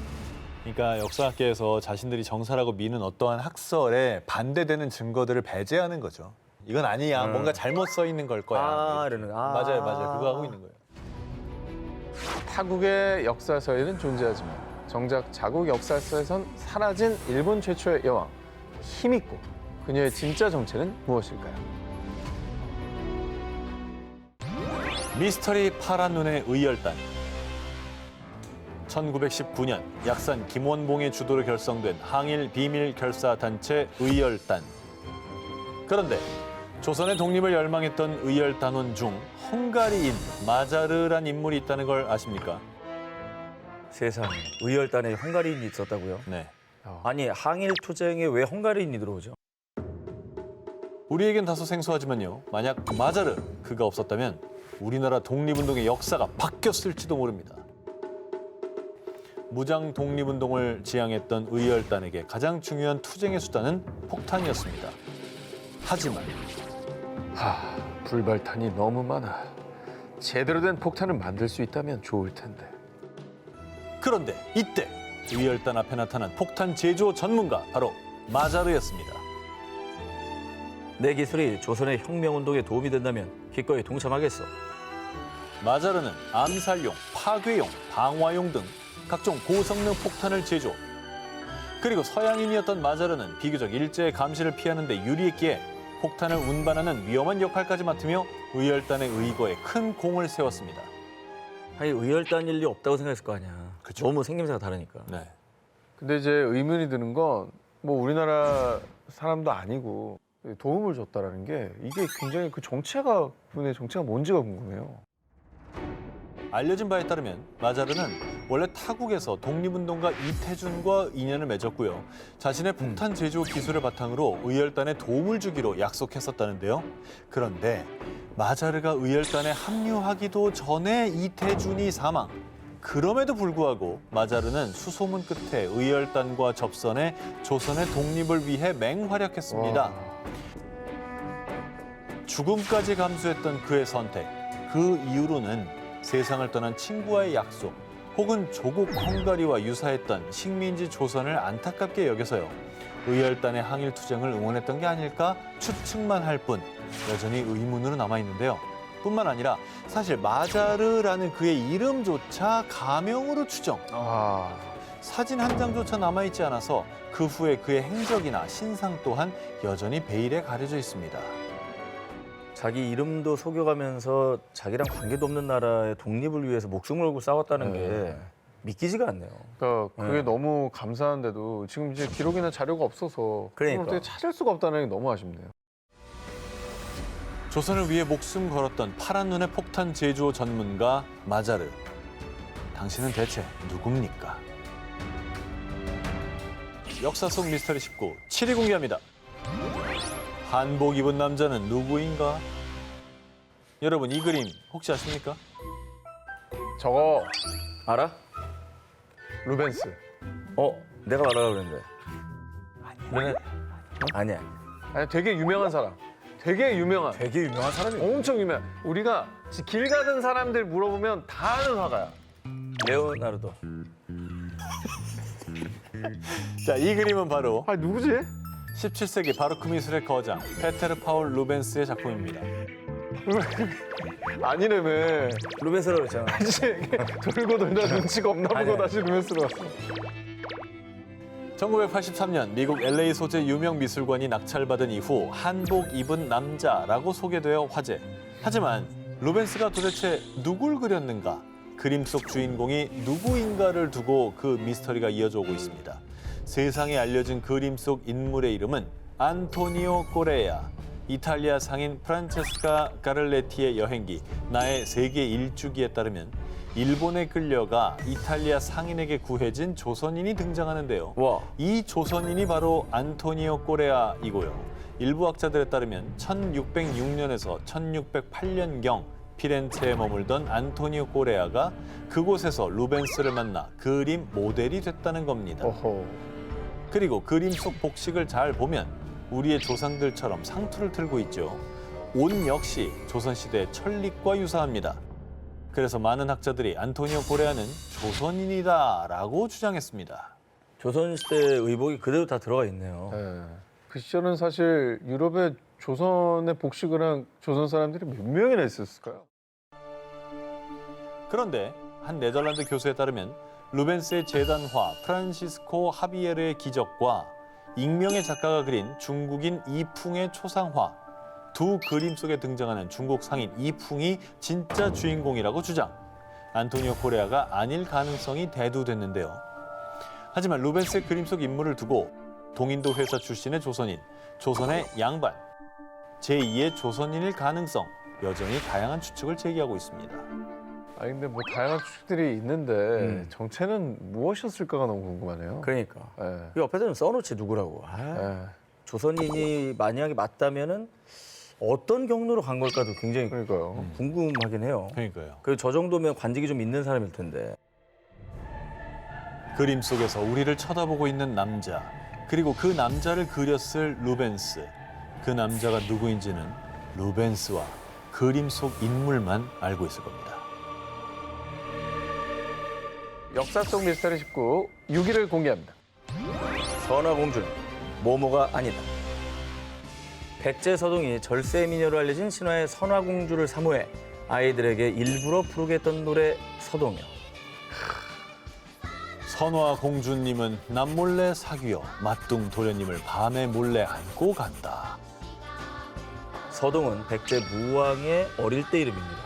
Speaker 5: 그러니까 역사학계에서 자신들이 정사라고 미는 어떠한 학설에 반대되는 증거들을 배제하는 거죠. 이건 아니야. 뭔가 잘못 써 있는 걸 거야.
Speaker 6: 이러는.
Speaker 5: 맞아요. 그거 하고 있는 거예요.
Speaker 1: 타국의 역사서에는 존재하지만 정작 자국 역사서에선 사라진 일본 최초의 여왕 히미코. 그녀의 진짜 정체는 무엇일까요?
Speaker 5: 미스터리 파란 눈의 의열단. 1919년 약산 김원봉의 주도로 결성된 항일 비밀 결사 단체 의열단. 그런데 조선의 독립을 열망했던 의열단원 중 헝가리인 마자르란 인물이 있다는 걸 아십니까?
Speaker 6: 세상에. 의열단에 헝가리인이 있었다고요?
Speaker 5: 네.
Speaker 6: 아니 항일 투쟁에 왜 헝가리인이 들어오죠?
Speaker 5: 우리에겐 다소 생소하지만요. 만약 마자르 그가 없었다면 우리나라 독립운동의 역사가 바뀌었을지도 모릅니다. 무장 독립운동을 지향했던 의열단에게 가장 중요한 투쟁의 수단은 폭탄이었습니다. 하지만
Speaker 1: 불발탄이 너무 많아. 제대로 된 폭탄을 만들 수 있다면 좋을 텐데.
Speaker 5: 그런데 이때 의열단 앞에 나타난 폭탄 제조 전문가 바로 마자르였습니다.
Speaker 6: 내 기술이 조선의 혁명운동에 도움이 된다면 기꺼이 동참하겠어.
Speaker 5: 마자르는 암살용, 파괴용, 방화용 등 각종 고성능 폭탄을 제조. 그리고 서양인이었던 마자르는 비교적 일제의 감시를 피하는 데 유리했기에 폭탄을 운반하는 위험한 역할까지 맡으며 의열단의 의거에 큰 공을 세웠습니다.
Speaker 6: 하긴 의열단 일이 없다고 생각했을 거 아니야.
Speaker 5: 그쵸.
Speaker 6: 너무 생김새가 다르니까.
Speaker 5: 네.
Speaker 1: 근데 이제 의문이 드는 건 뭐 우리나라 사람도 아니고 도움을 줬다라는 게 이게 굉장히 그 정체가 그분의 정체가 뭔지가 궁금해요.
Speaker 5: 알려진 바에 따르면 마자르는 원래 타국에서 독립운동가 이태준과 인연을 맺었고요. 자신의 폭탄 제조 기술을 바탕으로 의열단에 도움을 주기로 약속했었다는데요. 그런데 마자르가 의열단에 합류하기도 전에 이태준이 사망. 그럼에도 불구하고 마자르는 수소문 끝에 의열단과 접선해 조선의 독립을 위해 맹활약했습니다.
Speaker 1: 와.
Speaker 5: 죽음까지 감수했던 그의 선택. 그 이후로는 세상을 떠난 친구와의 약속 혹은 조국 헝가리와 유사했던 식민지 조선을 안타깝게 여겨서요. 의열단의 항일 투쟁을 응원했던 게 아닐까 추측만 할 뿐 여전히 의문으로 남아있는데요. 뿐만 아니라 사실 마자르라는 그의 이름조차 가명으로 추정.
Speaker 1: 아,
Speaker 5: 사진 한 장조차 남아있지 않아서 그 후에 그의 행적이나 신상 또한 여전히 베일에 가려져 있습니다.
Speaker 6: 자기 이름도 속여가면서 자기랑 관계도 없는 나라의 독립을 위해서 목숨을 걸고 싸웠다는 게 믿기지가 않네요.
Speaker 1: 그러니까 그게
Speaker 6: 네.
Speaker 1: 너무 감사한데도 지금 이제 기록이나 자료가 없어서
Speaker 6: 그러니까.
Speaker 1: 그걸 어떻게 찾을 수가 없다는 게 너무 아쉽네요.
Speaker 5: 조선을 위해 목숨 걸었던 파란 눈의 폭탄 제조 전문가 마자르. 당신은 대체 누굽니까? 역사 속 미스터리 19, 7위 공개합니다. 한복 입은 남자는 누구인가? 여러분 이 그림 혹시 아십니까?
Speaker 1: 저거
Speaker 6: 알아?
Speaker 1: 루벤스.
Speaker 6: 내가 말하려고 그랬는데. 아니야.
Speaker 1: 아니 되게 유명한 사람. 되게 유명한.
Speaker 6: 되게 유명한 사람이
Speaker 1: 엄청 유명. 우리가 길 가는 사람들 물어보면 다 아는 화가야.
Speaker 6: 레오나르도.
Speaker 5: 자, 이 그림은 바로
Speaker 1: 아 누구지?
Speaker 5: 17세기 바로크 미술의 거장 페테르 파울 루벤스의 작품입니다.
Speaker 1: 아니라며.
Speaker 6: 루벤스라고 했잖아.
Speaker 1: 이제 돌고 돌다 눈치가 없나 보고
Speaker 6: 아니야.
Speaker 1: 다시 루벤스로 왔어.
Speaker 5: 1983년 미국 LA 소재 유명 미술관이 낙찰받은 이후 한복 입은 남자라고 소개되어 화제. 하지만 루벤스가 도대체 누굴 그렸는가? 그림 속 주인공이 누구인가를 두고 그 미스터리가 이어져 오고 있습니다. 세상에 알려진 그림 속 인물의 이름은 안토니오 꼬레아. 이탈리아 상인 프란체스카 가를레티의 여행기 나의 세계 일주기에 따르면 일본에 끌려가 이탈리아 상인에게 구해진 조선인이 등장하는데요.
Speaker 6: 와.
Speaker 5: 이 조선인이 바로 안토니오 꼬레아이고요. 일부 학자들에 따르면 1606년에서 1608년경 피렌체에 머물던 안토니오 꼬레아가 그곳에서 루벤스를 만나 그림 모델이 됐다는 겁니다.
Speaker 1: 어허.
Speaker 5: 그리고 그림 속 복식을 잘 보면 우리의 조상들처럼 상투를 틀고 있죠. 옷 역시 조선시대의 천릭과 유사합니다. 그래서 많은 학자들이 안토니오 꼬레아는 조선인이다라고 주장했습니다.
Speaker 6: 조선시대 의복이 그대로 다 들어가 있네요.
Speaker 1: 네. 그 시절은 사실 유럽에 조선의 복식을 한 조선 사람들이 몇 명이나 있었을까요?
Speaker 5: 그런데 한 네덜란드 교수에 따르면 루벤스의 재단화 프란시스코 하비에르의 기적과 익명의 작가가 그린 중국인 이풍의 초상화 두 그림 속에 등장하는 중국 상인 이풍이 진짜 주인공이라고 주장. 안토니오 꼬레아가 아닐 가능성이 대두됐는데요. 하지만 루벤스의 그림 속 인물을 두고 동인도 회사 출신의 조선인, 조선의 양반, 제2의 조선인일 가능성 여전히 다양한 추측을 제기하고 있습니다.
Speaker 1: 아니 근데 뭐 다양한 추측들이 있는데 정체는 무엇이었을까가 너무 궁금하네요.
Speaker 6: 그러니까.
Speaker 1: 예.
Speaker 6: 이 옆에서는 써놓지 누구라고.
Speaker 1: 예.
Speaker 6: 조선인이 만약에 맞다면은 어떤 경로로 간 걸까도 굉장히
Speaker 1: 그러니까요.
Speaker 6: 궁금하긴 해요.
Speaker 5: 그러니까요.
Speaker 6: 저 정도면 관직이 좀 있는 사람일 텐데.
Speaker 5: 그림 속에서 우리를 쳐다보고 있는 남자, 그리고 그 남자를 그렸을 루벤스. 그 남자가 누구인지는 루벤스와 그림 속 인물만 알고 있을 겁니다.
Speaker 1: 역사 속 미스터리 19 6위를 공개합니다.
Speaker 6: 선화공주는 모모가 아니다. 백제서동이 절세 미녀로 알려진 신화의 선화공주를 사모해 아이들에게 일부러 부르게 했던 노래 서동요.
Speaker 5: 선화 공주님은 남몰래 사귀어 맞둥 도련님을 밤에 몰래 안고 갔다.
Speaker 6: 서동은 백제 무왕의 어릴 때 이름입니다.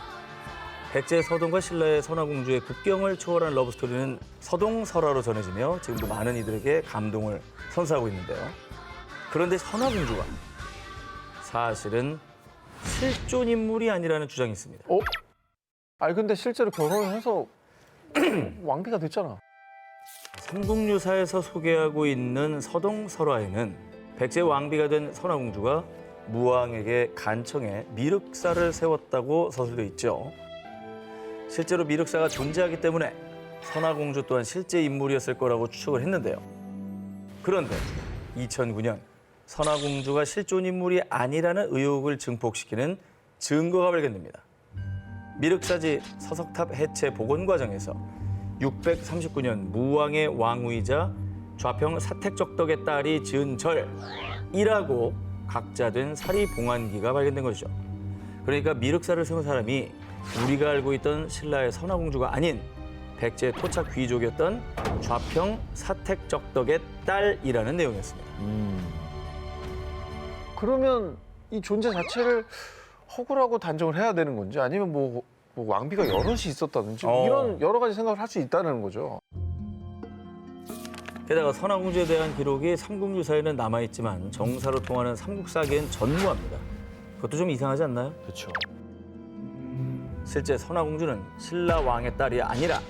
Speaker 6: 백제 서동과 신라의 선화공주의 국경을 초월한 러브스토리는 서동설화로 전해지며 지금도 많은 이들에게 감동을 선사하고 있는데요. 그런데 선화공주가 사실은 실존 인물이 아니라는 주장이 있습니다.
Speaker 1: 아니 근데 실제로 결혼을 해서 왕비가 됐잖아.
Speaker 6: 삼국유사에서 소개하고 있는 서동설화에는 백제 왕비가 된 선화공주가 무왕에게 간청해 미륵사를 세웠다고 서술돼 있죠. 실제로 미륵사가 존재하기 때문에 선화공주 또한 실제 인물이었을 거라고 추측을 했는데요. 그런데 2009년 선화공주가 실존 인물이 아니라는 의혹을 증폭시키는 증거가 발견됩니다. 미륵사지 서석탑 해체 복원 과정에서 639년 무왕의 왕후이자 좌평 사택적덕의 딸이 지은 절이라고 각자된 사리봉안기가 발견된 것이죠. 그러니까 미륵사를 세운 사람이 우리가 알고 있던 신라의 선화공주가 아닌 백제 토착 귀족이었던 좌평 사택적덕의 딸이라는 내용이었습니다.
Speaker 1: 그러면 이 존재 자체를 허구라고 단정을 해야 되는 건지 아니면 뭐 왕비가 여럿이 있었다든지 이런 여러 가지 생각을 할 수 있다는 거죠.
Speaker 6: 게다가 선화공주에 대한 기록이 삼국유사에는 남아있지만 정사로 통하는 삼국사기엔 전무합니다. 그것도 좀 이상하지 않나요?
Speaker 5: 그렇죠.
Speaker 6: 실제 선화공주는 신라 왕의 딸이 아니라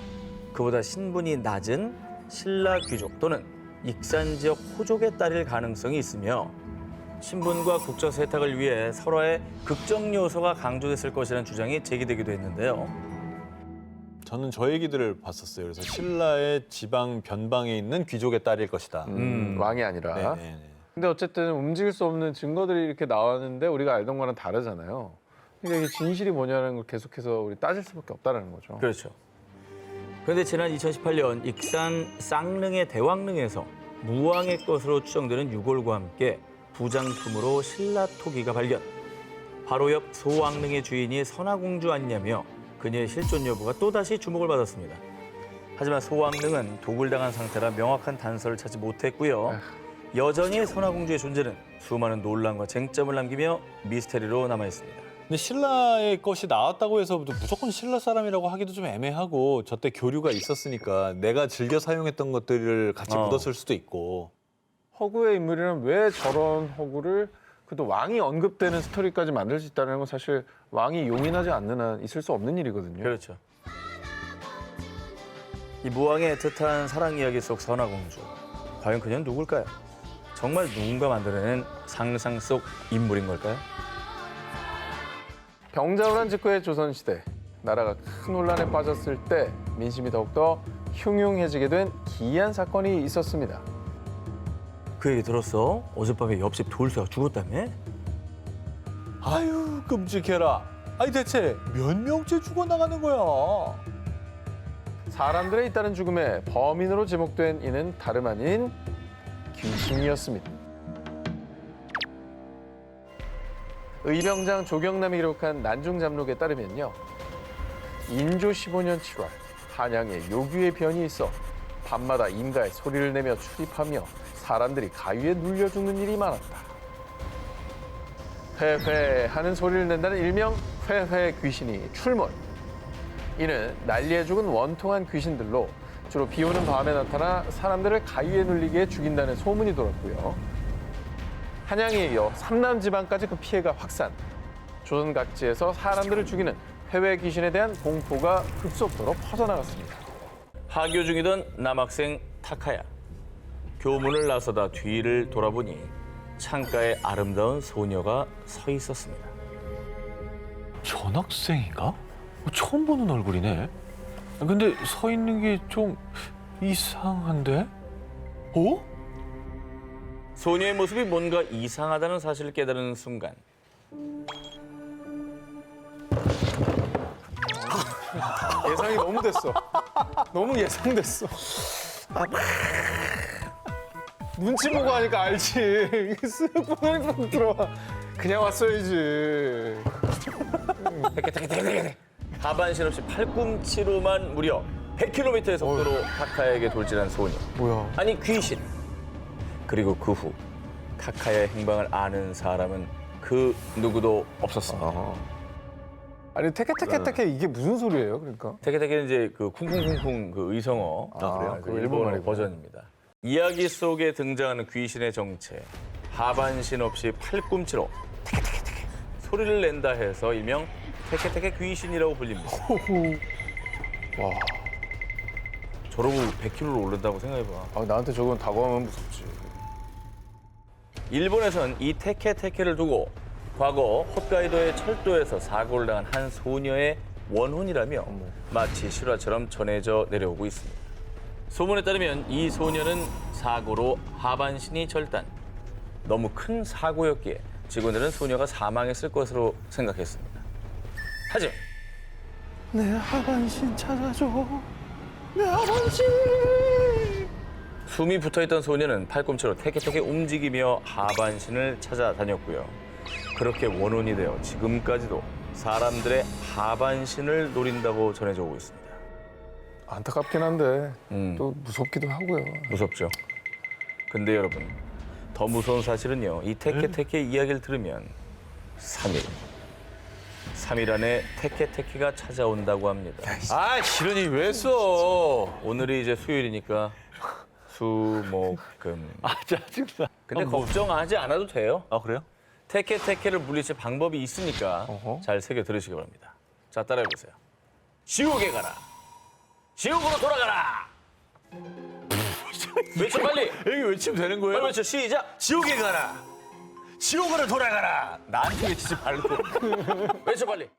Speaker 6: 그보다 신분이 낮은 신라 귀족 또는 익산 지역 호족의 딸일 가능성이 있으며 신분과 국적 세탁을 위해 설화의 극적 요소가 강조됐을 것이라는 주장이 제기되기도 했는데요.
Speaker 5: 저는 저 얘기들을 봤었어요. 그래서 신라의 지방 변방에 있는 귀족의 딸일 것이다.
Speaker 1: 왕이 아니라.
Speaker 5: 네네네.
Speaker 1: 근데 어쨌든 움직일 수 없는 증거들이 이렇게 나왔는데 우리가 알던 거랑 다르잖아요. 그러니까 이게 진실이 뭐냐는 걸 계속해서 우리 따질 수밖에 없다는 거죠.
Speaker 6: 그렇죠. 그런데 지난 2018년 익산 쌍릉의 대왕릉에서 무왕의 것으로 추정되는 유골과 함께 부장품으로 신라 토기가 발견. 바로 옆 소왕릉의 주인이 선화공주 아니냐며 그녀의 실존 여부가 또다시 주목을 받았습니다. 하지만 소왕릉은 도굴당한 상태라 명확한 단서를 찾지 못했고요. 여전히 선화공주의 존재는 수많은 논란과 쟁점을 남기며 미스테리로 남아있습니다.
Speaker 5: 근데 신라의 것이 나왔다고 해서 무조건 신라 사람이라고 하기도 좀 애매하고 저때 교류가 있었으니까 내가 즐겨 사용했던 것들을 같이 묻었을 수도 있고.
Speaker 1: 허구의 인물이라면 왜 저런 허구를 그래도 왕이 언급되는 스토리까지 만들 수 있다는 건 사실 왕이 용인하지 않는 한 있을 수 없는 일이거든요.
Speaker 6: 그렇죠. 이 무왕의 애틋한 사랑 이야기 속 선화공주. 과연 그녀는 누굴까요? 정말 누군가 만들어낸 상상 속 인물인 걸까요?
Speaker 1: 병자호란 직후의 조선시대, 나라가 큰 혼란에 빠졌을 때 민심이 더욱더 흉흉해지게 된 기이한 사건이 있었습니다.
Speaker 6: 그 얘기 들었어? 어젯밤에 옆집 돌쇠가 죽었다며?
Speaker 5: 아유 끔찍해라. 아니 대체 몇 명째 죽어나가는 거야.
Speaker 1: 사람들의 잇따른 죽음의 범인으로 지목된 이는 다름 아닌 귀신이었습니다. 의병장 조경남이 기록한 난중잠록에 따르면요. 인조 15년 7월 한양에 요귀의 변이 있어 밤마다 임가에 소리를 내며 출입하며 사람들이 가위에 눌려 죽는 일이 많았다. 회회 하는 소리를 낸다는 일명 회회 귀신이 출몰. 이는 난리에 죽은 원통한 귀신들로 주로 비 오는 밤에 나타나 사람들을 가위에 눌리게 죽인다는 소문이 돌았고요. 한양에 이어 삼남 지방까지 그 피해가 확산. 조선 각지에서 사람들을 죽이는 회외 귀신에 대한 공포가 급속도로 퍼져나갔습니다.
Speaker 6: 하교 중이던 남학생 타카야. 교문을 나서다 뒤를 돌아보니 창가에 아름다운 소녀가 서 있었습니다.
Speaker 5: 전학생인가? 처음 보는 얼굴이네. 근데 서 있는 게 좀 이상한데? 어?
Speaker 6: 소녀의 모습이 뭔가 이상하다는 사실을 깨달은 순간
Speaker 1: 예상이 너무 됐어. 너무 예상됐어. 눈치 보고 하니까 알지. 이게 쓱 보니까 들어와. 그냥 왔어야지.
Speaker 6: 하반신 없이 팔꿈치로만 무려 100km의 속도로 타카야에게 돌진한 소녀.
Speaker 1: 뭐야.
Speaker 6: 아니 귀신. 그리고 그 후 타카야의 행방을 아는 사람은 그 누구도 없었습니다.
Speaker 1: 아니 테케테케테케 이게 무슨 소리예요? 그러니까
Speaker 6: 테케테케는 이제 그 쿵쿵쿵쿵 그 의성어.
Speaker 1: 그래요?
Speaker 6: 그
Speaker 1: 그거 일본
Speaker 6: 일본어
Speaker 1: 말이구나.
Speaker 6: 버전입니다. 이야기 속에 등장하는 귀신의 정체. 하반신 없이 팔꿈치로 테케테케테케 소리를 낸다 해서 일명 테케테케 귀신이라고 불립니다.
Speaker 1: 와,
Speaker 6: 저러고 100kg로 오른다고 생각해봐.
Speaker 1: 나한테 저건 다가오면 무섭지.
Speaker 6: 일본에선 이 테케테케를 두고 과거 홋카이도의 철도에서 사고를 당한 한 소녀의 원혼이라며 마치 실화처럼 전해져 내려오고 있습니다. 소문에 따르면 이 소녀는 사고로 하반신이 절단. 너무 큰 사고였기에 직원들은 소녀가 사망했을 것으로 생각했습니다. 하지만
Speaker 1: 내 하반신 찾아줘. 내 하반신.
Speaker 6: 숨이 붙어있던 소녀는 팔꿈치로 테케테케 움직이며 하반신을 찾아다녔고요. 그렇게 원혼이 되어 지금까지도 사람들의 하반신을 노린다고 전해져 오고 있습니다.
Speaker 1: 안타깝긴 한데 또 무섭기도 하고요.
Speaker 6: 무섭죠. 근데 여러분, 더 무서운 사실은요. 이 테케테케 이야기를 들으면 3일 안에 테케테케가 찾아온다고 합니다.
Speaker 3: 아, 이런 얘기 왜 써?
Speaker 6: 오늘이 이제 수요일이니까 수, 목, 금.
Speaker 3: 아, 짜증나.
Speaker 6: 근데 걱정하지 않아도 돼요.
Speaker 5: 아, 그래요?
Speaker 6: 테케테케를 물리칠 방법이 있으니까
Speaker 1: 어허.
Speaker 6: 잘 새겨 들으시기 바랍니다. 자, 따라해보세요. 지옥에 가라. 지옥으로 돌아가라. 외쳐 빨리.
Speaker 3: 여기 외치면 되는
Speaker 6: 빨리
Speaker 3: 거예요?
Speaker 6: 외쳐. 시작.
Speaker 3: 지옥에 가라. 지옥으로 돌아가라. 나한테 외치지 말고.
Speaker 6: 외쳐 빨리.